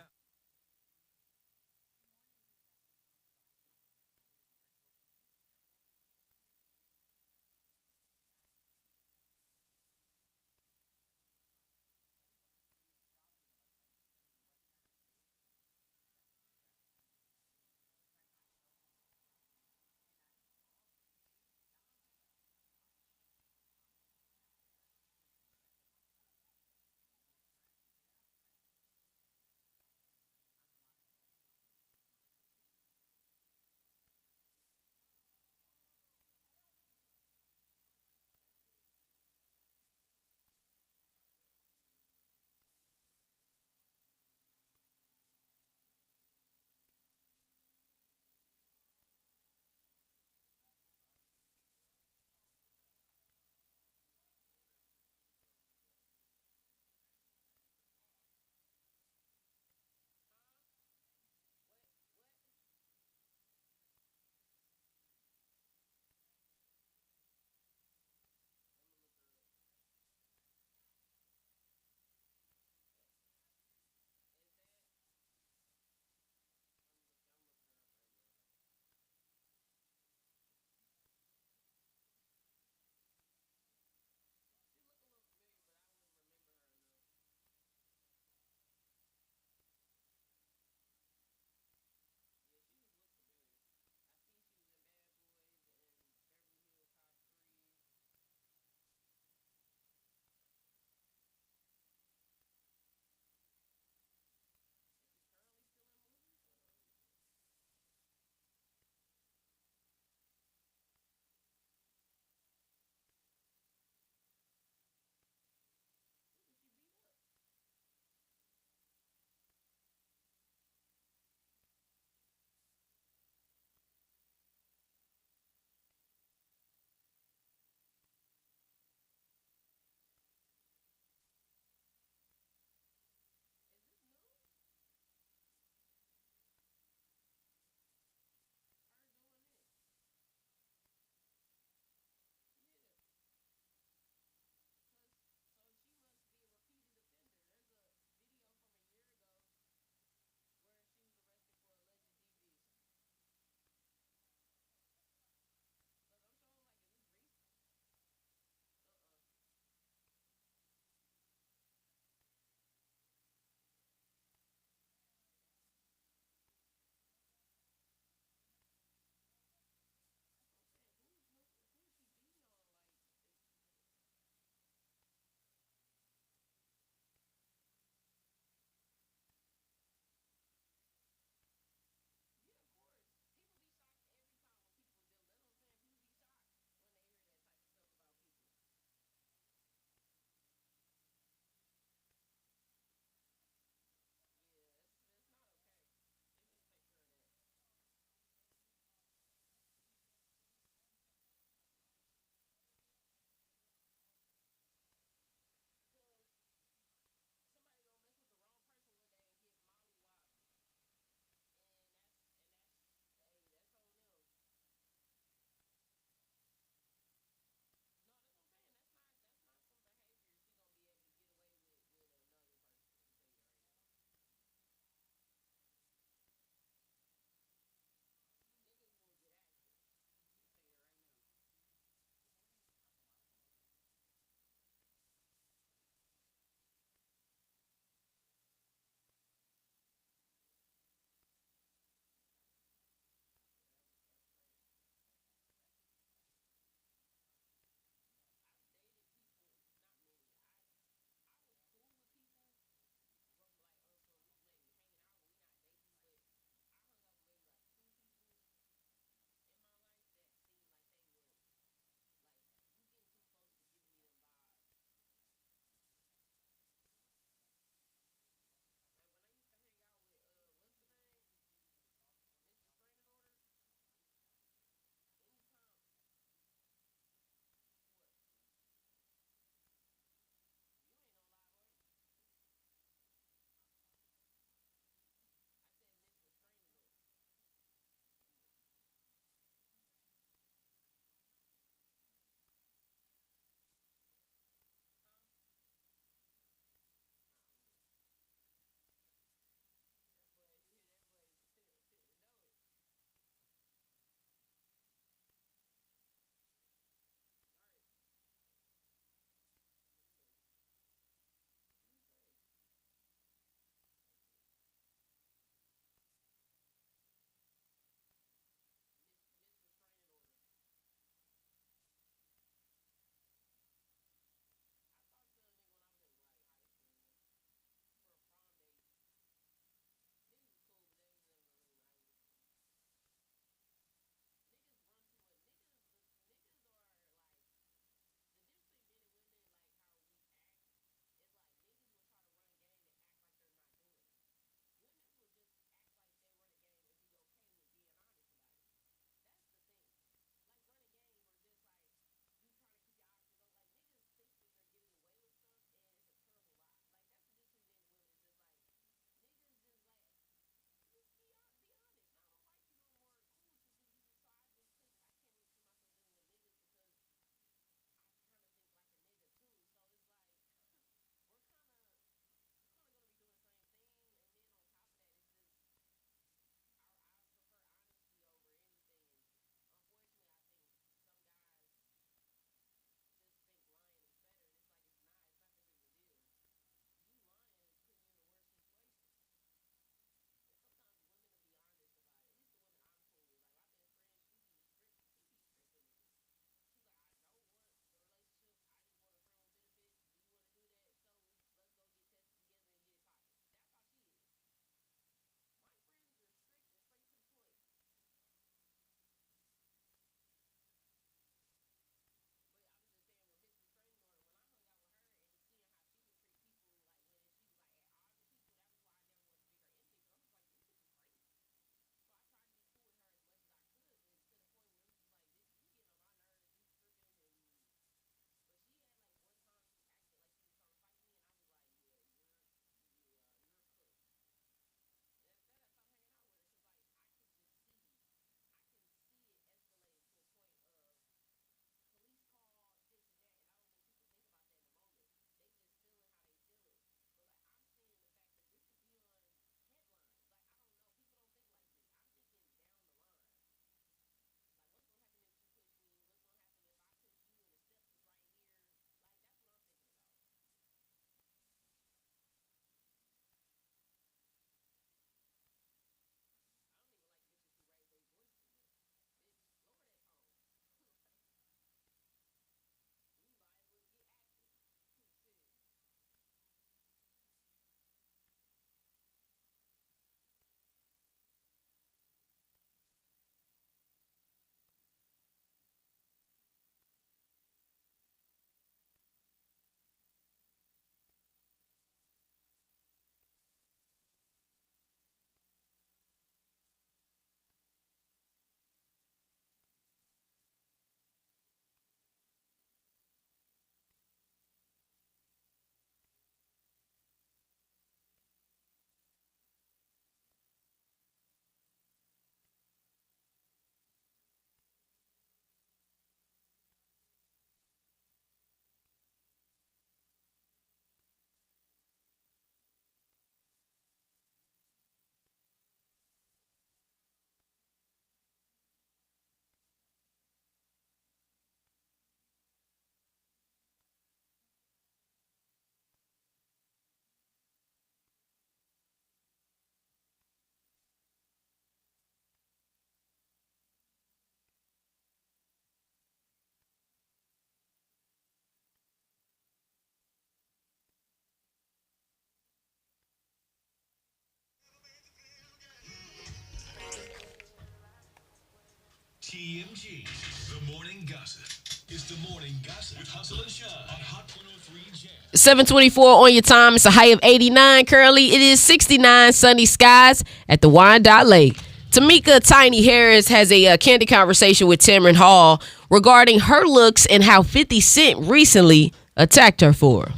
Speaker 1: gossip. It's the morning gossip with Hustle and Shine on Hot 103 Jam.
Speaker 2: 7:24 on your time. It's a high of 89. Currently, it is 69 sunny skies at the Wyandotte Lake. Tamika Tiny Harris has a candid conversation with Tamron Hall regarding her looks and how 50 Cent recently attacked her for.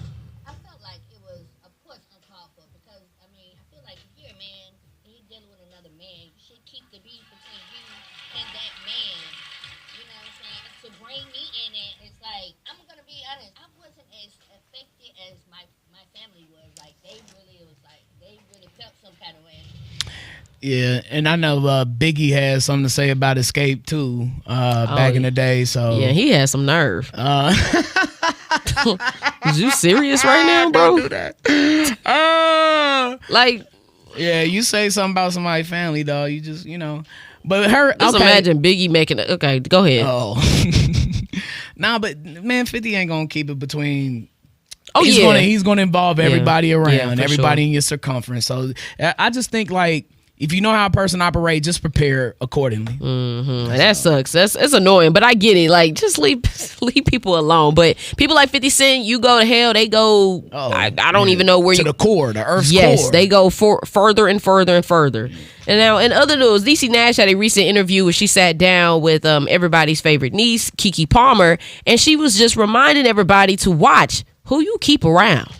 Speaker 9: I felt like it was, of course, uncalled for because, I mean, I feel like if you're a man and you're dealing with another man, you should keep the beef between you and that man. You know what I'm saying? To bring me in it, it's like, I'm going to be honest, I wasn't as affected as my family was. Like, they really felt some kind of way.
Speaker 4: Yeah, and I know Biggie has something to say about Escape too, back in the day. So
Speaker 2: yeah, he has some nerve. Is you serious right now, bro?
Speaker 4: Don't do that.
Speaker 2: Like,
Speaker 4: yeah, you say something about somebody's family, dog. You just, But her,
Speaker 2: just imagine Biggie making it. Okay, go ahead.
Speaker 4: Oh, nah, but man, 50 ain't gonna keep it between.
Speaker 2: Oh,
Speaker 4: He's gonna involve everybody around,
Speaker 2: sure.
Speaker 4: everybody in your circumference. So I just think like, if you know how a person operates, just prepare accordingly.
Speaker 2: Mm-hmm. And that sucks. It's annoying, but I get it. Like, just leave people alone. But people like 50 Cent, you go to hell, they go. I don't even know where
Speaker 4: to the core, the Earth's core.
Speaker 2: Yes, they go further and further and further. And now, in other news, DC Nash had a recent interview where she sat down with everybody's favorite niece, Keke Palmer, and she was just reminding everybody to watch who you keep around.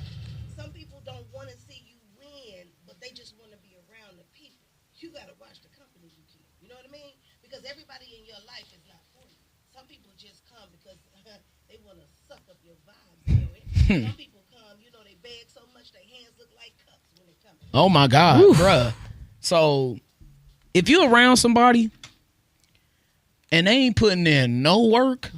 Speaker 10: Some people don't want to see you win, but they just want to be around the people. You got to watch the company you keep. You know what I mean? Because everybody in your life is not for you. Some people just come because they want to suck up your vibes. Some people come, they beg so much their hands look like cups when they come.
Speaker 4: Oh my God, bruh. So if you around somebody and they ain't putting in no work,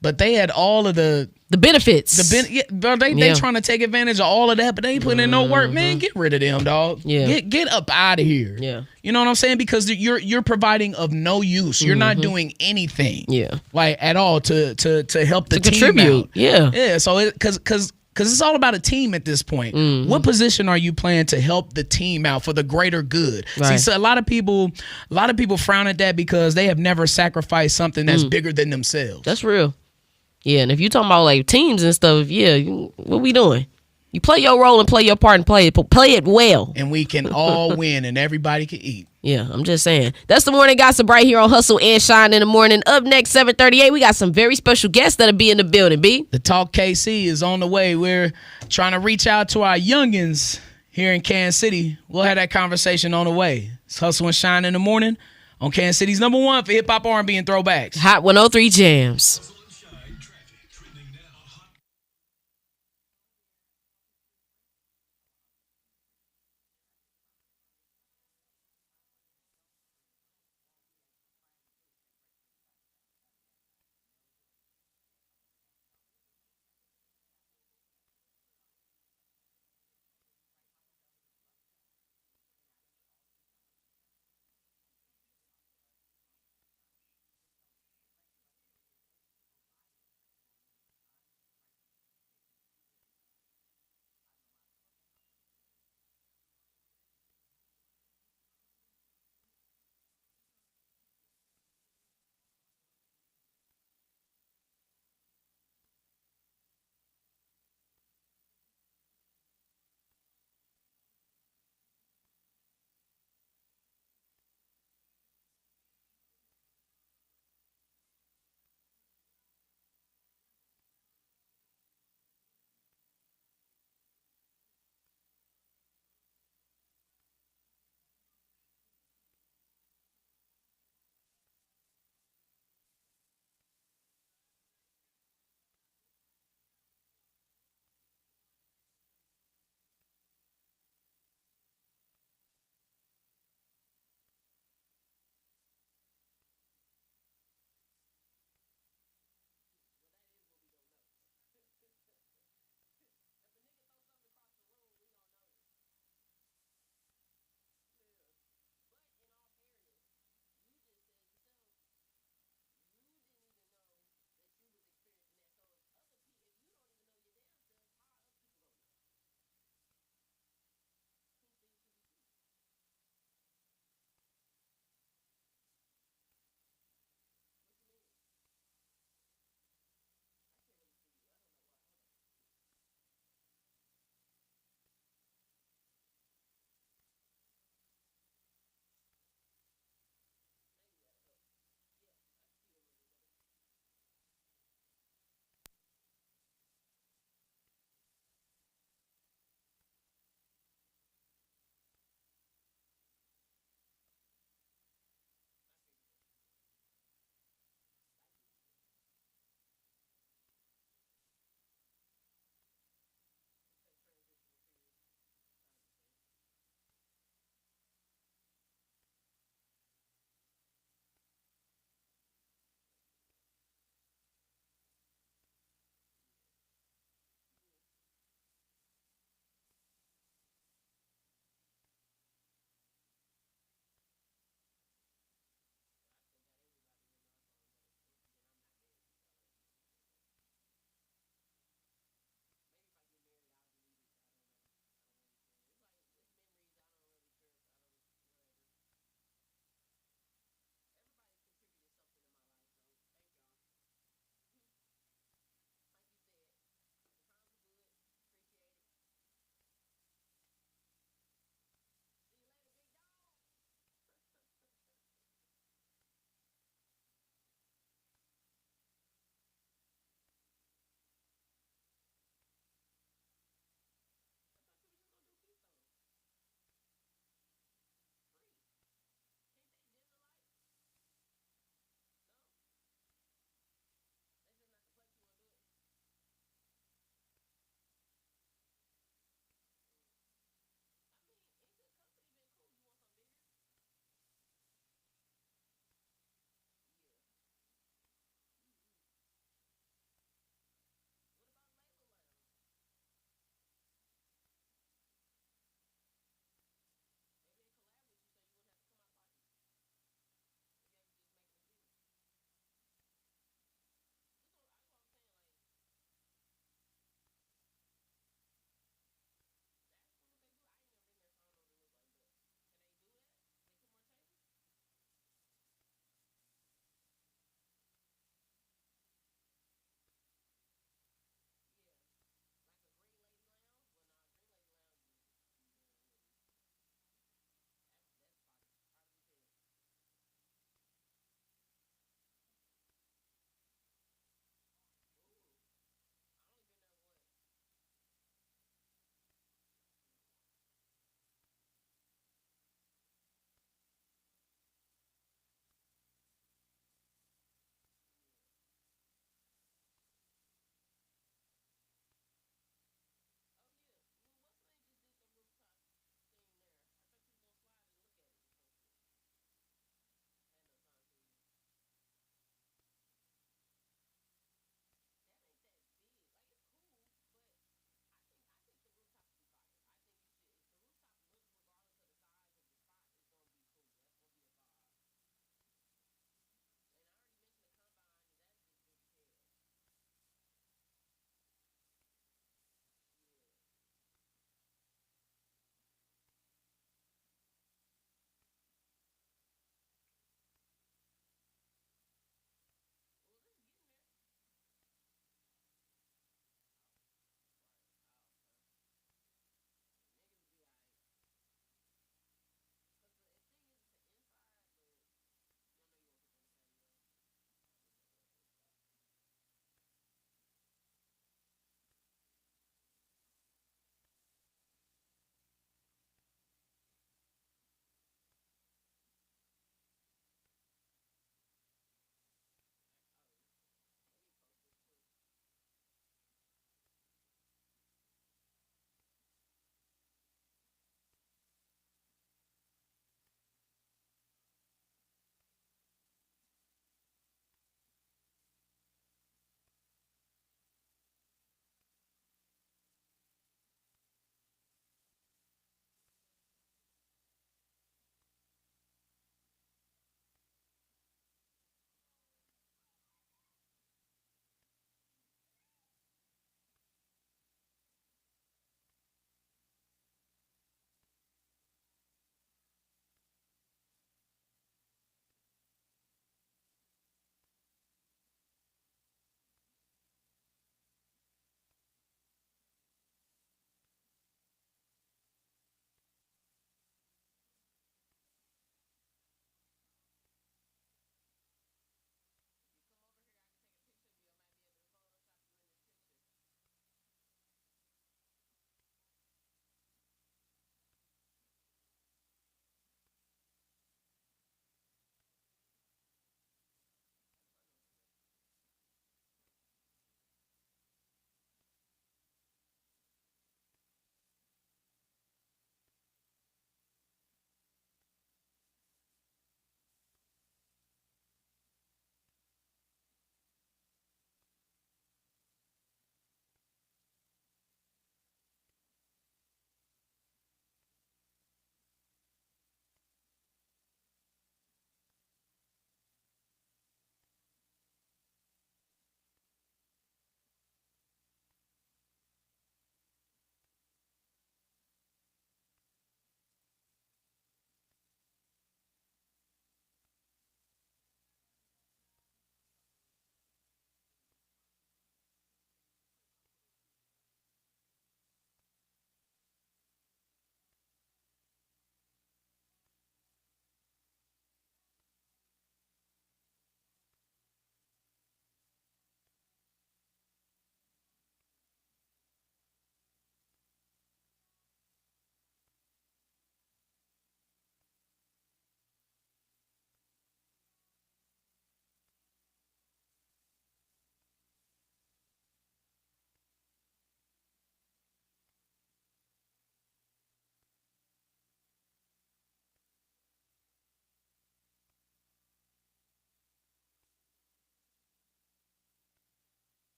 Speaker 4: but they had all of the
Speaker 2: benefits.
Speaker 4: They trying to take advantage of all of that, but they ain't putting in no work. Man, get rid of them, dog.
Speaker 2: Yeah.
Speaker 4: Get up out of here.
Speaker 2: Yeah.
Speaker 4: You know what I'm saying? Because you're providing of no use. You're not doing anything.
Speaker 2: Yeah.
Speaker 4: Like at all to help the team
Speaker 2: contribute.
Speaker 4: out.
Speaker 2: Yeah.
Speaker 4: Yeah. So because it's all about a team at this point. What position are you playing to help the team out for the greater good?
Speaker 2: Right.
Speaker 4: See, so a lot of people frown at that because they have never sacrificed something that's bigger than themselves.
Speaker 2: That's real. Yeah, and if you talking about like teams and stuff, what we doing? You play your role and play your part and play it well.
Speaker 4: And we can all win and everybody can eat.
Speaker 2: Yeah, I'm just saying. That's the morning gossip right here on Hustle and Shine in the morning. Up next, 7:38, we got some very special guests that'll be in the building, B.
Speaker 4: The Talk KC is on the way. We're trying to reach out to our youngins here in Kansas City. We'll have that conversation on the way. It's Hustle and Shine in the morning on Kansas City's number one for hip-hop, R&B, and throwbacks.
Speaker 2: Hot 103 Jams.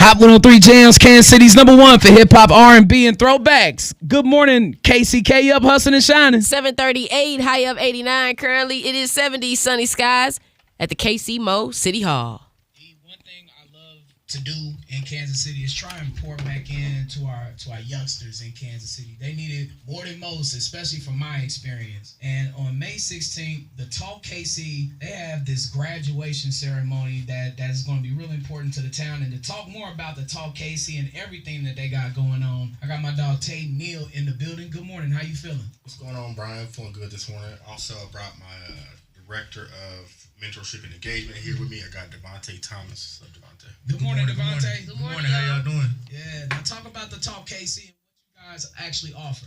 Speaker 4: Hot 103 Jams, Kansas City's #1 for hip hop, R&B, and throwbacks. Good morning, KCK up, hustling and shining.
Speaker 2: 738, high of 89. Currently, it is 70 sunny skies at the KC Mo City Hall.
Speaker 11: One thing I love to do in Kansas City is try and pour back into our youngsters in Kansas City. They need it more than most, especially from my experience. And on May 16th, the Talk KC, they have this graduation ceremony that is going to be really important to the town. And to talk more about the Talk KC and everything that they got going on, I got my dog Tate Neal in the building. Good morning. How you feeling?
Speaker 8: What's going on, Brian? Feeling good this morning. Also brought my director of mentorship and engagement here with me. I got Devontae Thomas. What's up, Devontae?
Speaker 11: Good morning, Devontae.
Speaker 2: Good morning.
Speaker 11: How y'all doing? Yeah. Now talk about the Talk KC and what you guys actually offer.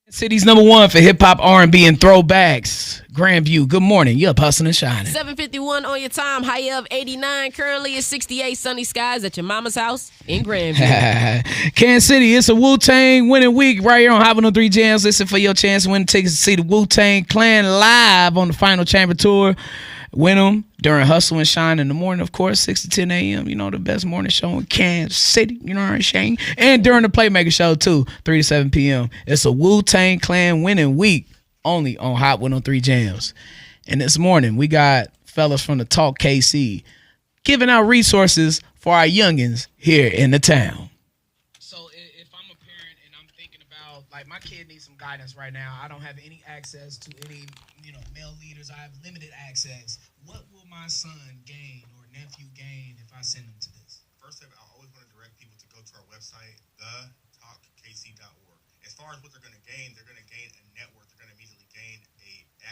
Speaker 4: City's number one for hip hop, R&B, and throwbacks. Grandview, good morning. You up hustling and shining.
Speaker 2: 7:51 on your time. High of 89. Currently it's 68 sunny skies at your mama's house in Grandview.
Speaker 4: Kansas City, it's a Wu-Tang winning week right here on Hot 103 Jams. Listen for your chance to win tickets to see the Wu-Tang Clan live on the final chamber tour. Win them during Hustle and Shine in the morning, of course, 6 to 10 a.m. You know, the best morning show in Kansas City. You know what I'm saying? And during the Playmaker show, too, 3 to 7 p.m. It's a Wu-Tang Clan winning week only on Hot 103 Jams. And this morning, we got fellas from the Talk KC giving out resources for our youngins here in the town.
Speaker 11: So if I'm a parent and I'm thinking about, like, my kid needs some guidance right now. I don't have any access to any, male leaders. I have limited access. What will my son gain or nephew gain if I send him to this?
Speaker 8: First step, I always want to direct people to go to our website, thetalkkc.org. As far as what they're going to gain a network. They're going to immediately gain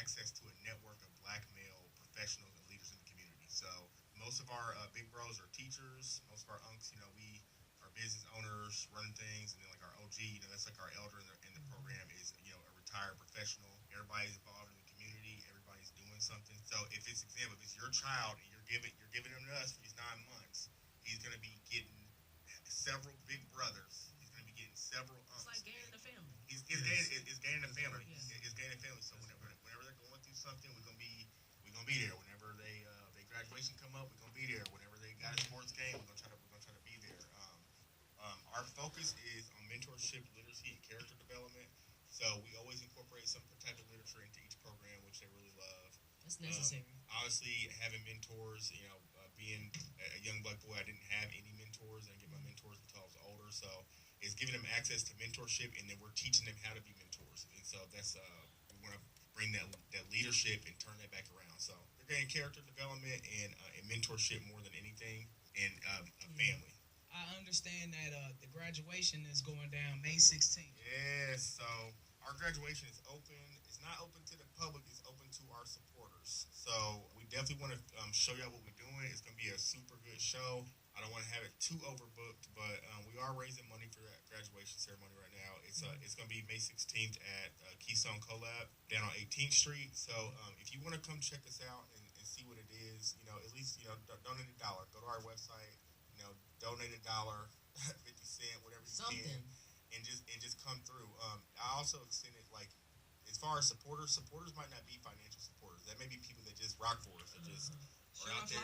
Speaker 8: access to a network of black male professionals and leaders in the community. So most of our big bros are teachers. Most of our unks, we are business owners, running things, and then like our OG, that's like our elder in the program is, a retired professional. Everybody's involved in the community. Everybody's doing something. So if it's your child and you're giving him to us for these 9 months, he's going to be getting several big brothers. He's going to be getting several unks.
Speaker 2: It's like gaining a family.
Speaker 8: It's gaining a family. It's gaining a family. So whenever they're going through something, we're gonna be there. Whenever they graduation come up, we're gonna be there. Whenever they got a sports game, we're gonna try to be there. Our focus is on mentorship, literacy, and character development. So we always incorporate some type of literature into each program, which they really love.
Speaker 2: That's necessary.
Speaker 8: Honestly, having mentors, being a young black boy, I didn't have any mentors. I didn't get my mentors until I was older. So it's giving them access to mentorship, and then we're teaching them how to be mentors. And so that's we want to bring that leadership and turn that back around. So they're getting character development and mentorship more than anything, and a family.
Speaker 11: I understand that the graduation is going down May 16th.
Speaker 8: Yes, so our graduation is open. It's not open to the public. It's open to our supporters. So we definitely want to show y'all what we're doing. It's going to be a super good show. I don't want to have it too overbooked, but we are raising money for that graduation ceremony right now. It's going to be May 16th at Keystone Collab down on 18th Street. So if you want to come check us out and see what it is, at least donate $1. Go to our website, donate $1, 50 cents, whatever you can, and just come through. I also extended as far as supporters might not be financial supporters. That may be people that just rock for us, that just are out there.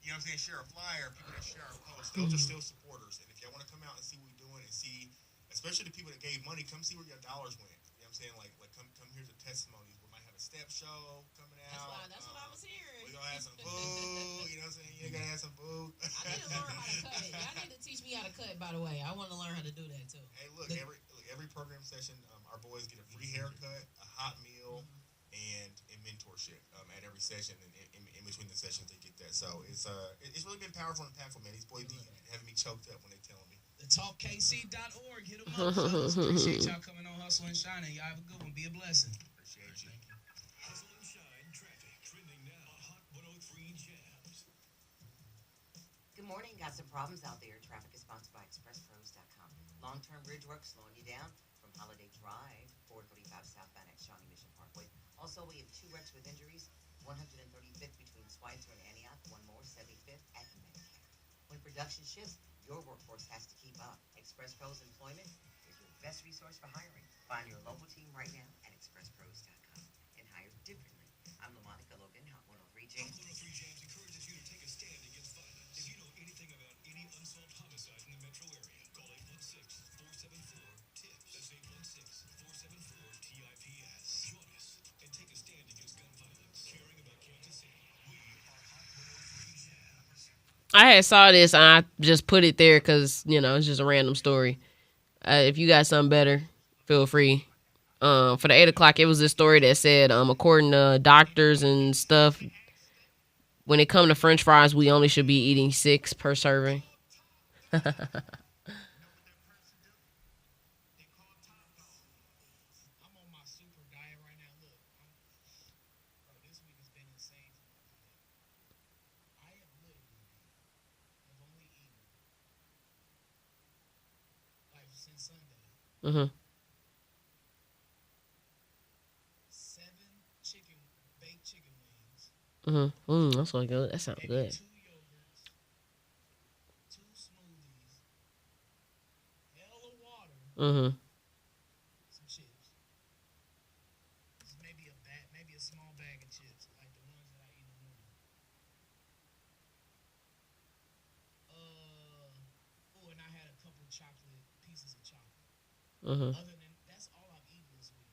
Speaker 8: You know what I'm saying? Share a flyer, people that share our posts. Those are still supporters. And if y'all want to come out and see what we're doing and see, especially the people that gave money, come see where your dollars went. You know what I'm saying? Like come hear the testimonies. We might have a step show coming out.
Speaker 2: That's what I was hearing.
Speaker 8: We're gonna have some food. You know what I'm saying? You're gonna have some food.
Speaker 2: I need to learn how to cut it. Y'all need to teach me how to cut, by the way. I want to learn how to do that too.
Speaker 8: Hey, look, every program session, our boys get a free haircut, a hot meal, and mentorship at every session. And in between the sessions, they get that. So it's really been powerful and impactful, man. These boys be having me choked up when they tell me.
Speaker 11: TheTalkKC.org. Hit them up, fellas. Appreciate y'all coming on Hustle and Shine. Y'all have a good one. Be a blessing.
Speaker 8: Appreciate you.
Speaker 1: Hustle and Shine traffic trending now on Hot 103 Jams.
Speaker 12: Good morning. Got some problems out there. Traffic is sponsored by ExpressPros.com. Long-term bridge work slowing you down from Holiday Drive, 435 southbound at Shawnee Mission Parkway. Also, we have 2 wrecks with injuries, 135th between Schweitzer and Antioch, one more, 75th at Medicare. When production shifts, your workforce has to keep up. Express Pros Employment is your best resource for hiring. Find your local team right now at ExpressPros.com and hire differently. I'm LaMonica Logan, Hot 103 Jams.
Speaker 1: Hot 103 Jams encourages you to take a stand against violence. If you know anything about any unsolved homicide in the metro area, call 816-474-TIPS. That's 816-474-TIPS. Join us and take a stand against gun violence. Caring about Kansas City. We are Hot 103 Jams.
Speaker 2: I had saw this and I just put it there because, it's just a random story. If you got something better, feel free. For the 8 o'clock, it was this story that said, according to doctors and stuff, when it comes to French fries, we only should be eating 6 per serving. Mm-hmm. That's so good. That sounds good.
Speaker 11: 2 yogurts, 2 smoothies, hella water,
Speaker 2: Mm-hmm.
Speaker 11: some chips. Just maybe maybe a small bag of chips, like the ones that I eat in the morning. And I had a couple pieces of chocolate.
Speaker 2: Mm-hmm.
Speaker 11: Other than that's all I've eaten this week.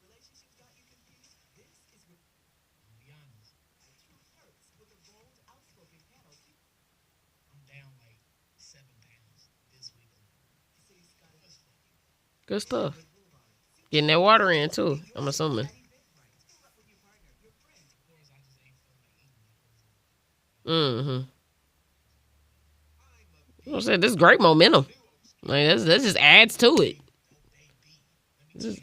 Speaker 12: Relationships got you confused? This is
Speaker 11: I'm be honest.
Speaker 12: Truth Hurts with a bold, outspoken panel.
Speaker 11: I'm down like 7 pounds this week alone.
Speaker 2: Good stuff. Getting that water in too. I'm assuming.
Speaker 11: Of course, I just ain't feel like eating because of
Speaker 2: Mm-hmm. I'm saying this is great momentum. Like that just adds to it. Just,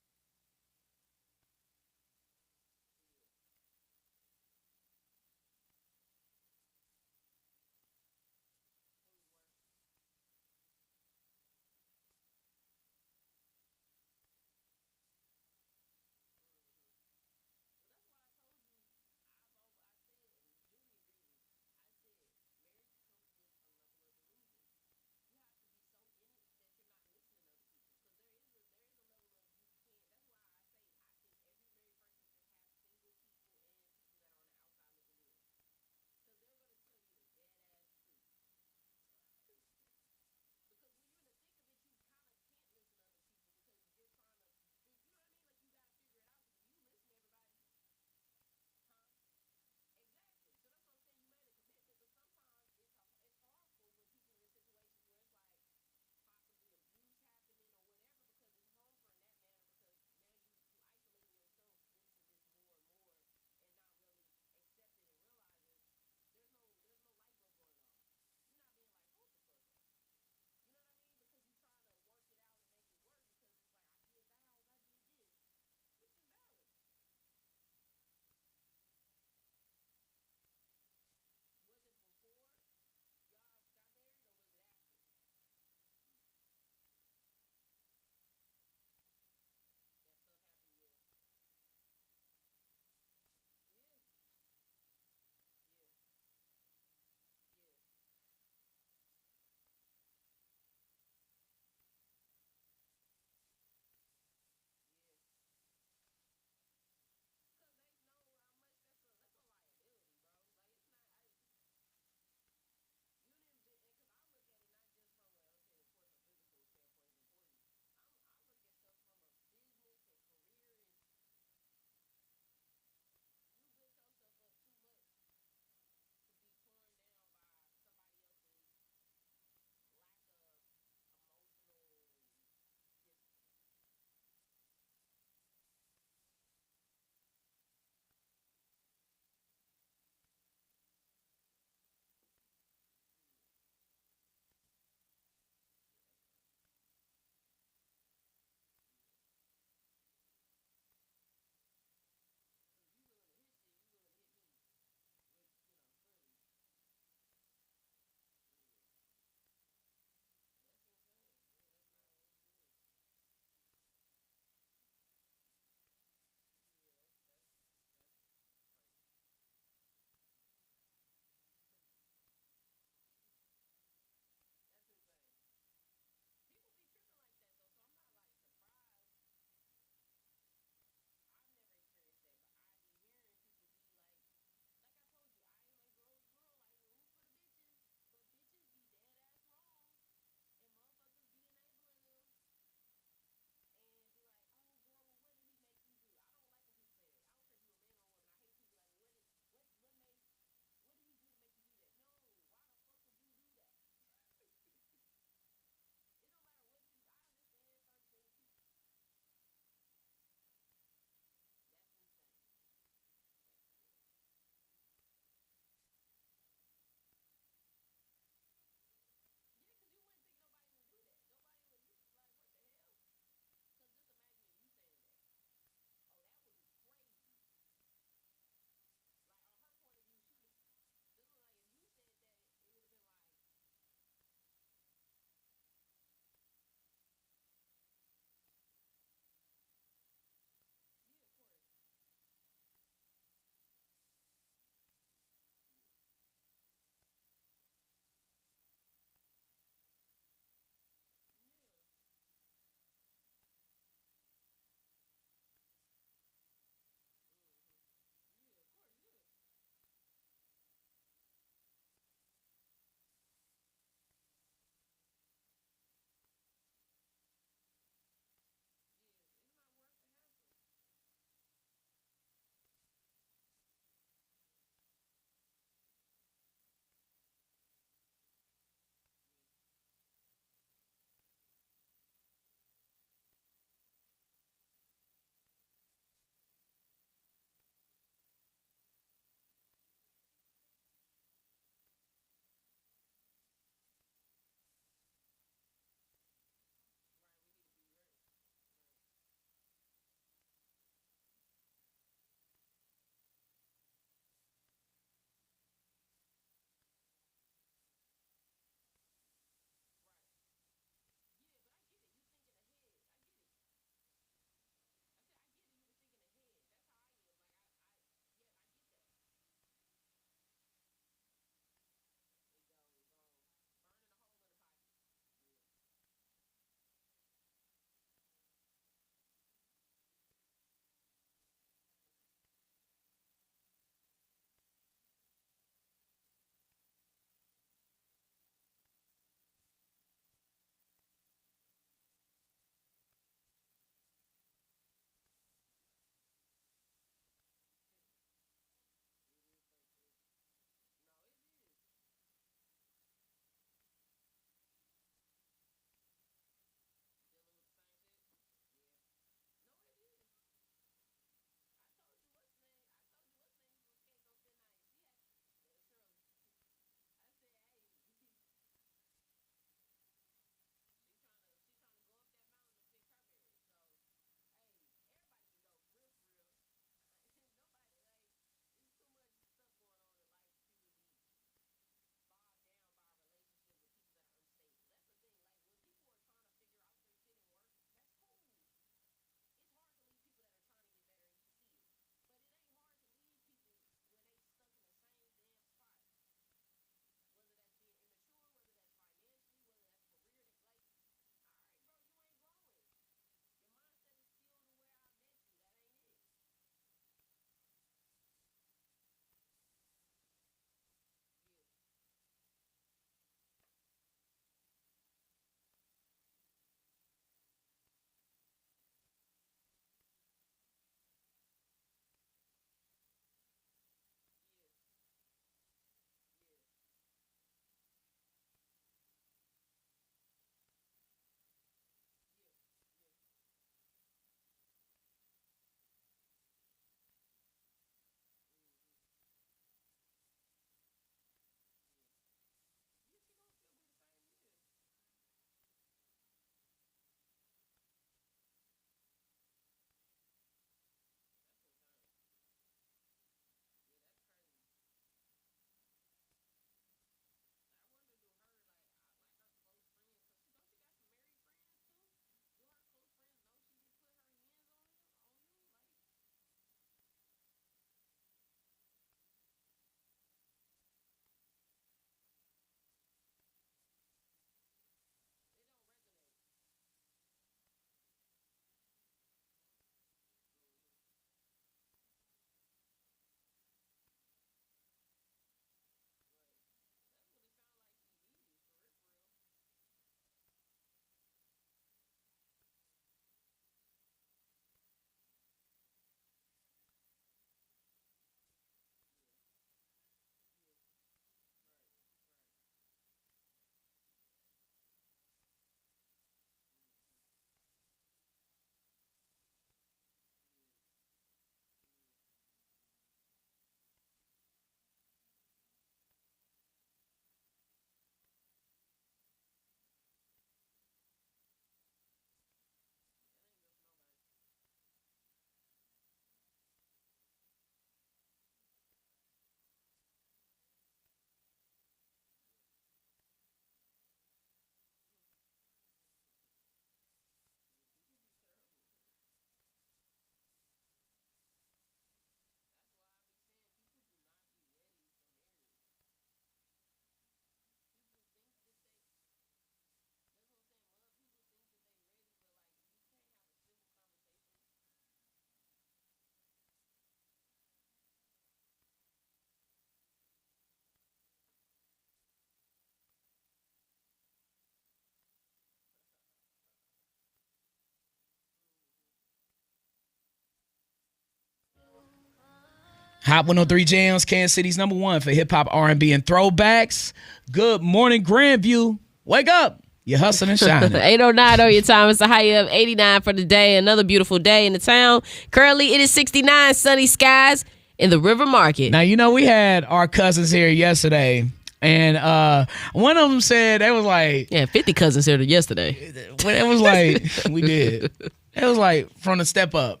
Speaker 4: Hot 103 Jams, Kansas City's #1 for hip hop, R&B, and throwbacks. Good morning, Grandview. Wake up. You're hustling and shining.
Speaker 2: 8:09 on your time. It's a high of 89 for the day. Another beautiful day in the town. Currently, it is 69 sunny skies in the River Market.
Speaker 4: Now, you know, we had our cousins here yesterday, and one of them said, they was like...
Speaker 2: Yeah, 50 cousins here yesterday.
Speaker 4: It was like, we did. It was like, from the step up.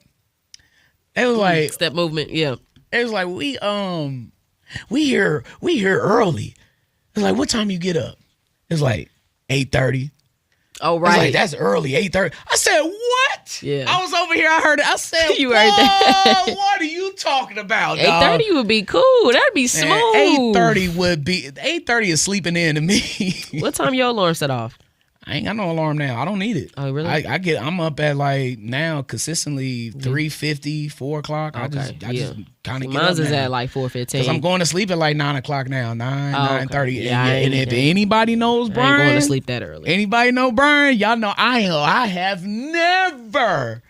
Speaker 4: It was like...
Speaker 2: Step movement, yeah.
Speaker 4: It was like, we here early. It's like, what time you get up? It's like 8:30.
Speaker 2: Oh, right.
Speaker 4: It's like, that's early, 8:30. I said, what?
Speaker 2: Yeah.
Speaker 4: I was over here, I heard it. I said,
Speaker 2: You heard that.
Speaker 4: what are you talking about,
Speaker 2: 8:30 would be cool. That'd be smooth.
Speaker 4: 8:30 would be, 8:30 is sleeping in to me.
Speaker 2: What time your alarm set off?
Speaker 4: I ain't got no alarm now. I don't need it.
Speaker 2: Oh, really?
Speaker 4: I'm up at like now consistently 3:50, 4 o'clock. I just kind of get
Speaker 2: Mine's
Speaker 4: up
Speaker 2: is
Speaker 4: now.
Speaker 2: at like 4:15.
Speaker 4: Because I'm going to sleep at like 9 o'clock now, 9:30.
Speaker 2: Yeah,
Speaker 4: and if anybody knows Brian,
Speaker 2: I ain't going to sleep that early.
Speaker 4: Anybody know Brian? Y'all know I have never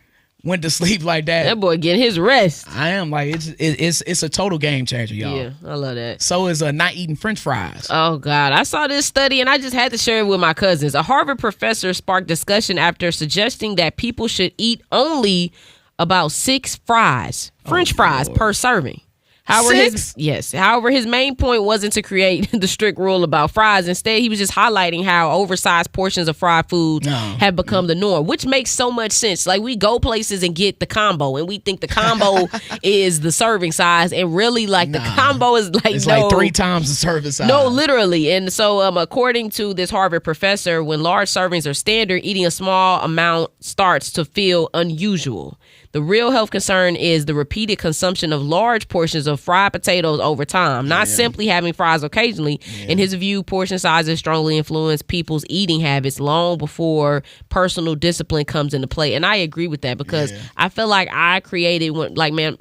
Speaker 4: went to sleep like that.
Speaker 2: That boy getting his rest.
Speaker 4: I am like it's a total game changer, y'all.
Speaker 2: Yeah, I love that.
Speaker 4: So is not eating French fries.
Speaker 2: Oh God, I saw this study and I just had to share it with my cousins. A Harvard professor sparked discussion after suggesting that people should eat only about 6 fries, French fries per serving. However, his main point wasn't to create the strict rule about fries. Instead, he was just highlighting how oversized portions of fried food have become the norm, which makes so much sense. Like, we go places and get the combo, and we think the combo is the serving size, and really, like, the combo is like,
Speaker 4: it's like 3 times the serving size.
Speaker 2: No, literally. And so, according to this Harvard professor, when large servings are standard, eating a small amount starts to feel unusual. The real health concern is the repeated consumption of large portions of fried potatoes over time, not simply having fries occasionally. In his view, portion sizes strongly influence people's eating habits long before personal discipline comes into play. And I agree with that because I feel like I created,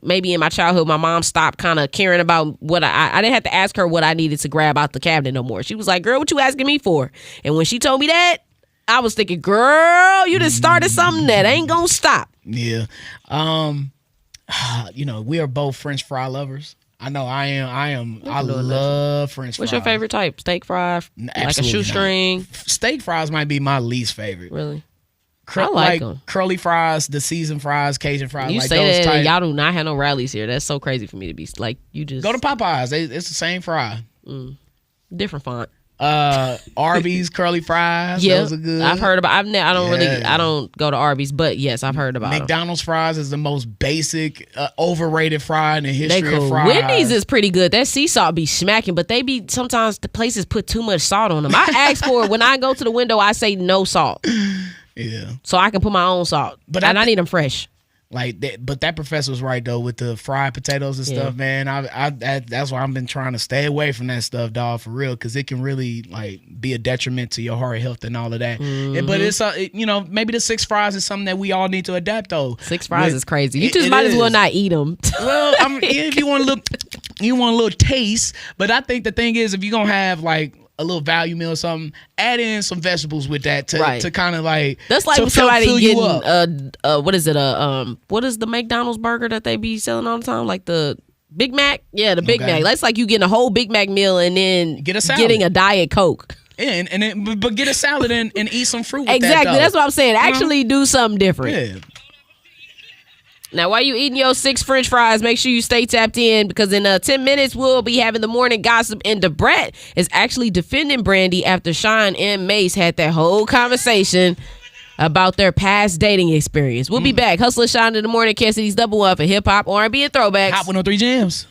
Speaker 2: maybe in my childhood, my mom stopped kind of caring about what I didn't have to ask her what I needed to grab out the cabinet no more. She was like, girl, what you asking me for? And when she told me that, I was thinking, girl, you just started something that ain't gonna stop.
Speaker 4: Yeah. You know, we are both French fry lovers. I know I am. I love French fries.
Speaker 2: What's your favorite type? Steak fry?
Speaker 4: Absolutely
Speaker 2: like a shoestring?
Speaker 4: Not. Steak fries might be my least favorite.
Speaker 2: Really? I like them.
Speaker 4: Curly fries, the seasoned fries, Cajun fries.
Speaker 2: You
Speaker 4: like
Speaker 2: say
Speaker 4: those
Speaker 2: that
Speaker 4: type.
Speaker 2: Y'all do not have no rallies here. That's so crazy for me to be like, you just
Speaker 4: go to Popeyes. It's the same fry.
Speaker 2: Different font.
Speaker 4: Arby's curly fries.
Speaker 2: Yeah,
Speaker 4: those are good.
Speaker 2: I've heard about. I don't go to Arby's, but yes, I've heard about
Speaker 4: McDonald's fries is the most basic, overrated fry in the history of fries.
Speaker 2: Wendy's is pretty good. That sea salt be smacking, but they be sometimes the places put too much salt on them. I ask for it when I go to the window. I say no salt.
Speaker 4: Yeah,
Speaker 2: so I can put my own salt, but I need them fresh.
Speaker 4: Like that, but that professor was right though with the fried potatoes and stuff, man. That's why I've been trying to stay away from that stuff, dog, for real, because it can really like be a detriment to your heart health and all of that. But it's maybe the 6 fries is something that we all need to adapt though.
Speaker 2: 6 fries is crazy. You just might as well not eat them.
Speaker 4: Well, I mean, if you want a little taste, but I think the thing is, if you're gonna have like a little value meal or something, add in some vegetables with that to kind of like,
Speaker 2: that's like somebody getting what is the McDonald's burger that they be selling all the time, like the Big Mac? Yeah, the Big Mac. That's like you getting a whole Big Mac meal and then getting a Diet Coke.
Speaker 4: Yeah, but get a salad and eat some fruit with
Speaker 2: exactly,
Speaker 4: that,
Speaker 2: that's what I'm saying. Actually do something different.
Speaker 4: Yeah.
Speaker 2: Now, while you eating your 6 French fries, make sure you stay tapped in because in 10 minutes, we'll be having the morning gossip. And Debrat is actually defending Brandy after Shyne and Mace had that whole conversation about their past dating experience. We'll be back. Hustle and Shyne in the morning. Kansas City's #1 for hip hop, R&B, and throwbacks.
Speaker 4: Hot 103 Jams.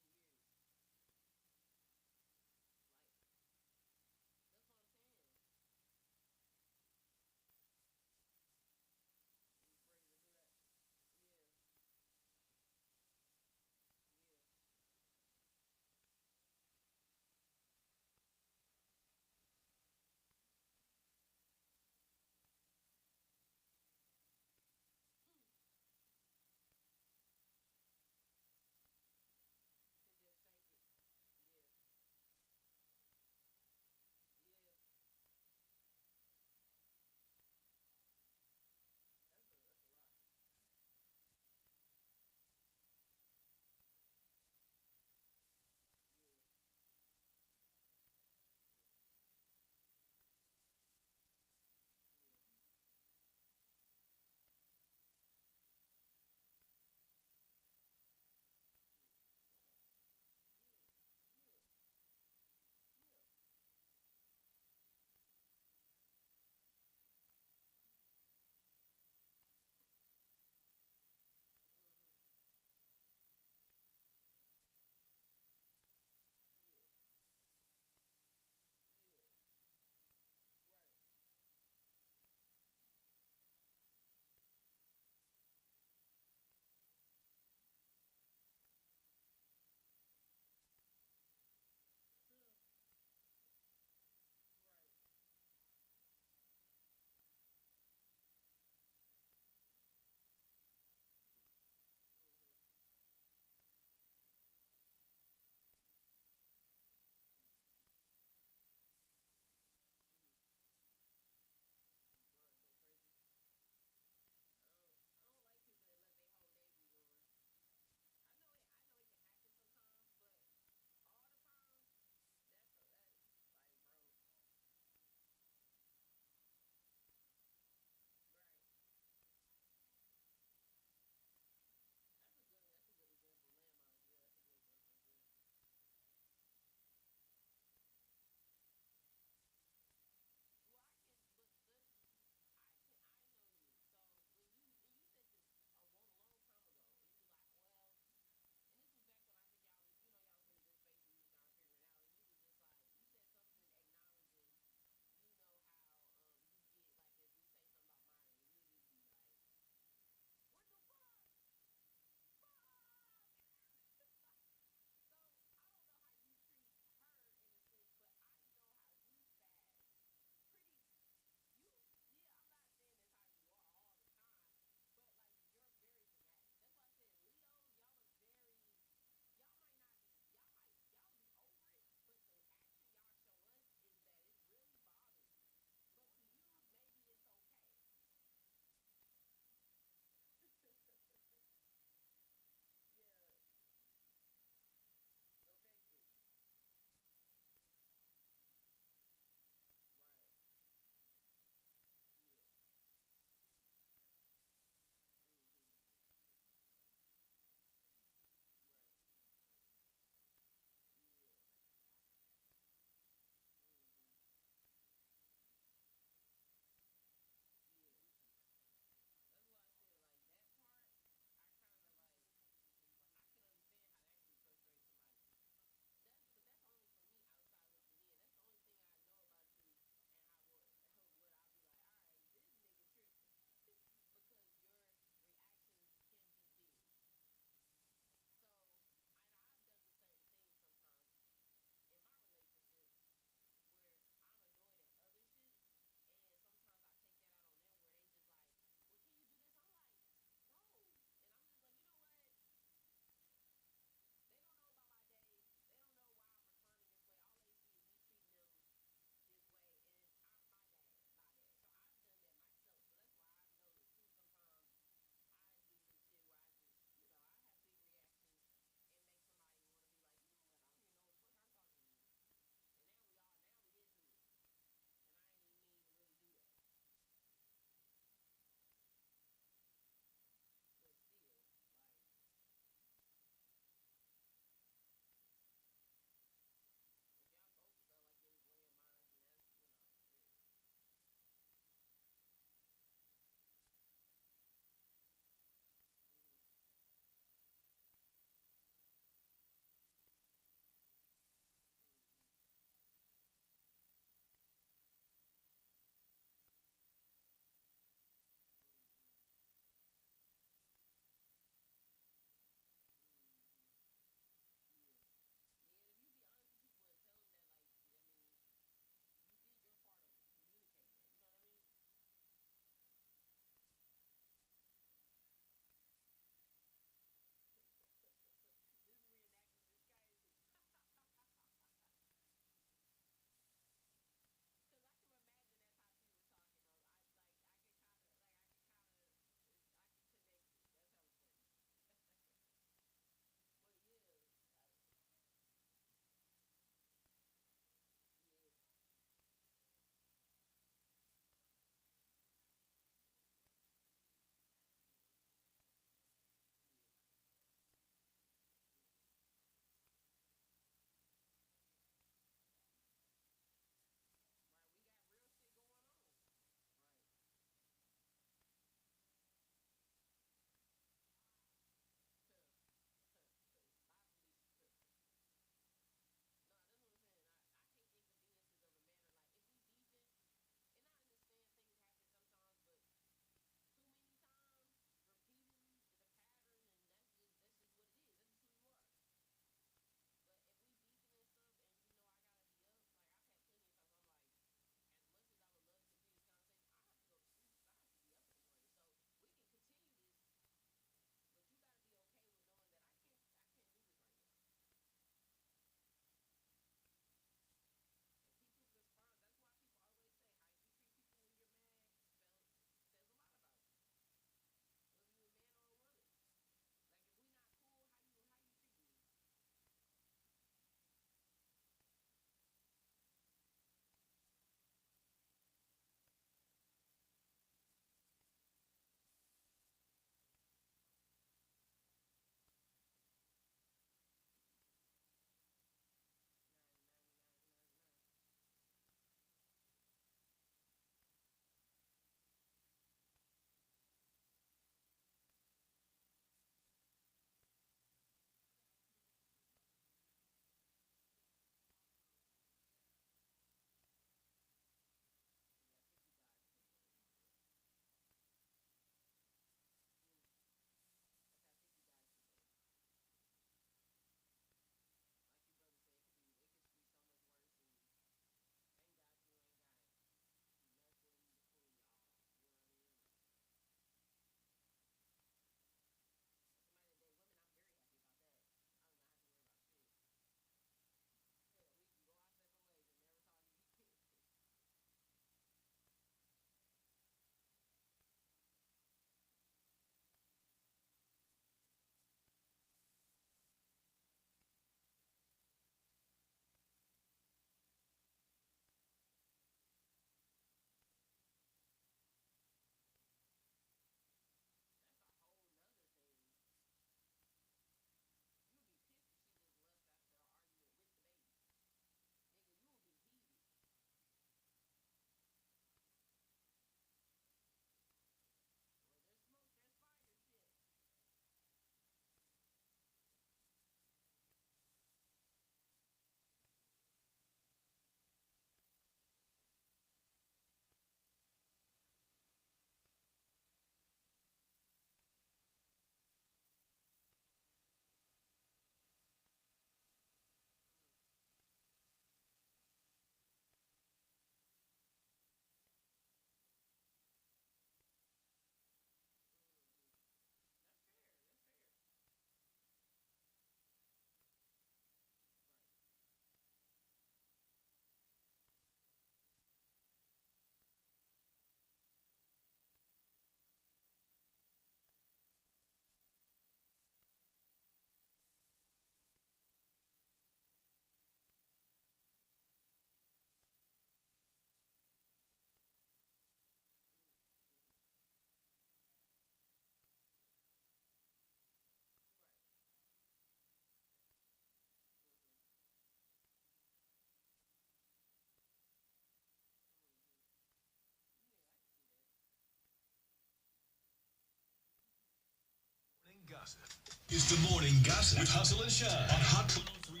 Speaker 1: It's the morning gossip with Hustle and Shine on Hot 103.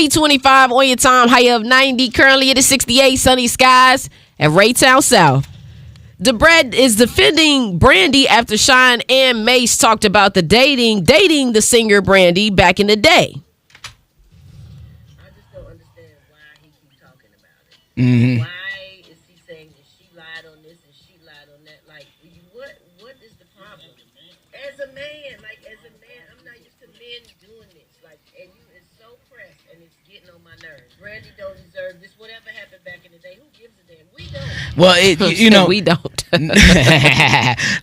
Speaker 2: 8:25 on your time, high of 90. Currently it is 68, sunny skies at Raytown South. DeBread is defending Brandy after Shyne and Mace talked about the dating the singer Brandy back in the day.
Speaker 10: I just don't understand why he keeps talking about it.
Speaker 4: Mm-hmm.
Speaker 10: Why is he saying that she lied on this and she lied on that? Like, what is the problem? As a man, I'm not used to men doing this. Like, and you is so pressed and it's getting on my nerves. Brandy don't deserve this. Whatever happened back in the day, who gives a damn? We don't.
Speaker 4: Well,
Speaker 2: we don't.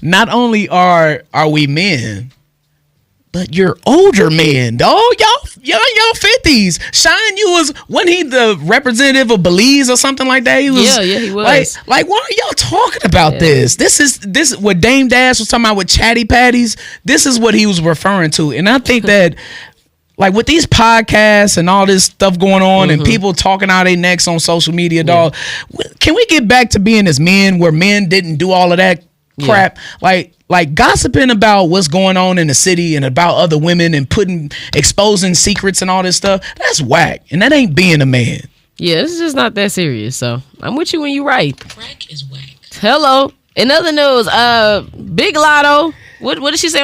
Speaker 4: Not only are we men, but you're older men, dog. Y'all 50s. Shyne, wasn't he the representative of Belize or something like that? He was.
Speaker 2: Yeah, he was.
Speaker 4: Like, why are y'all talking about this? This is what Dame Dash was talking about with Chatty Patties. This is what he was referring to, and I think that. Like with these podcasts and all this stuff going on and people talking out their necks on social media, dog, can we get back to being as men where men didn't do all of that crap? Like gossiping about what's going on in the city and about other women and exposing secrets and all this stuff, that's whack. And that ain't being a man.
Speaker 2: Yeah, it's just not that serious. So I'm with you when you're right.
Speaker 10: Crack is whack.
Speaker 2: Hello. In other news, Big Lotto. What did she say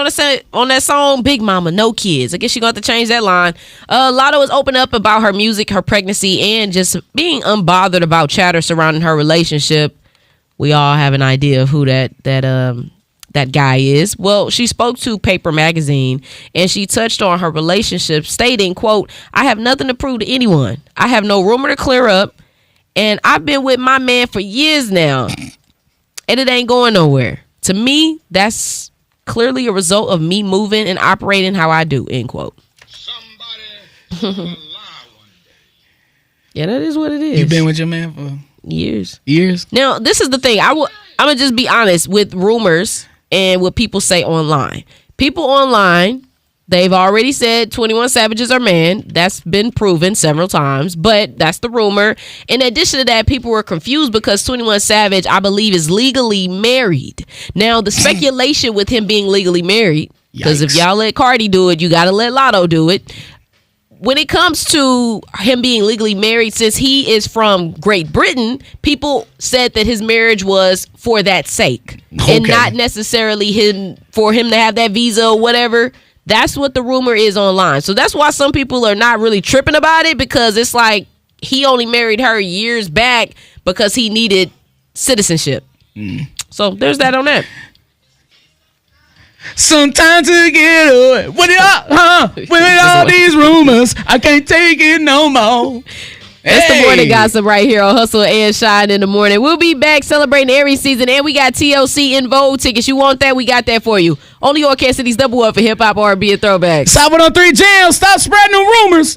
Speaker 2: on that song? Big Mama, no kids. I guess she got to change that line. Lotto is open up about her music, her pregnancy, and just being unbothered about chatter surrounding her relationship. We all have an idea of who that guy is. Well, she spoke to Paper Magazine, and she touched on her relationship, stating, quote, "I have nothing to prove to anyone. I have no rumor to clear up, and I've been with my man for years now, and it ain't going nowhere. To me, that's clearly a result of me moving and operating how I do," end quote. Yeah, that is what it is.
Speaker 4: You've been with your man for
Speaker 2: years.
Speaker 4: Now,
Speaker 2: this is the thing. I'm going to just be honest with rumors and what people say online. People online, they've already said 21 Savages are man. That's been proven several times, but that's the rumor. In addition to that, people were confused because 21 Savage, I believe, is legally married. Now, the speculation with him being legally married, because if y'all let Cardi do it, you got to let Lotto do it. When it comes to him being legally married, since he is from Great Britain, people said that his marriage was for that sake and not necessarily for him to have that visa or whatever. That's what the rumor is online. So that's why some people are not really tripping about it, because it's like he only married her years back because he needed citizenship. So there's that on that.
Speaker 4: Sometimes to get away with all these rumors, I can't take it no more.
Speaker 2: That's the morning gossip right here on Hustle and Shine in the morning. We'll be back celebrating Aries season, and we got TLC in Vogue tickets. You want that? We got that for you. Only on Kansas City's Double Up for hip hop, R&B, and throwbacks.
Speaker 4: South 103 Jam. Stop spreading the rumors.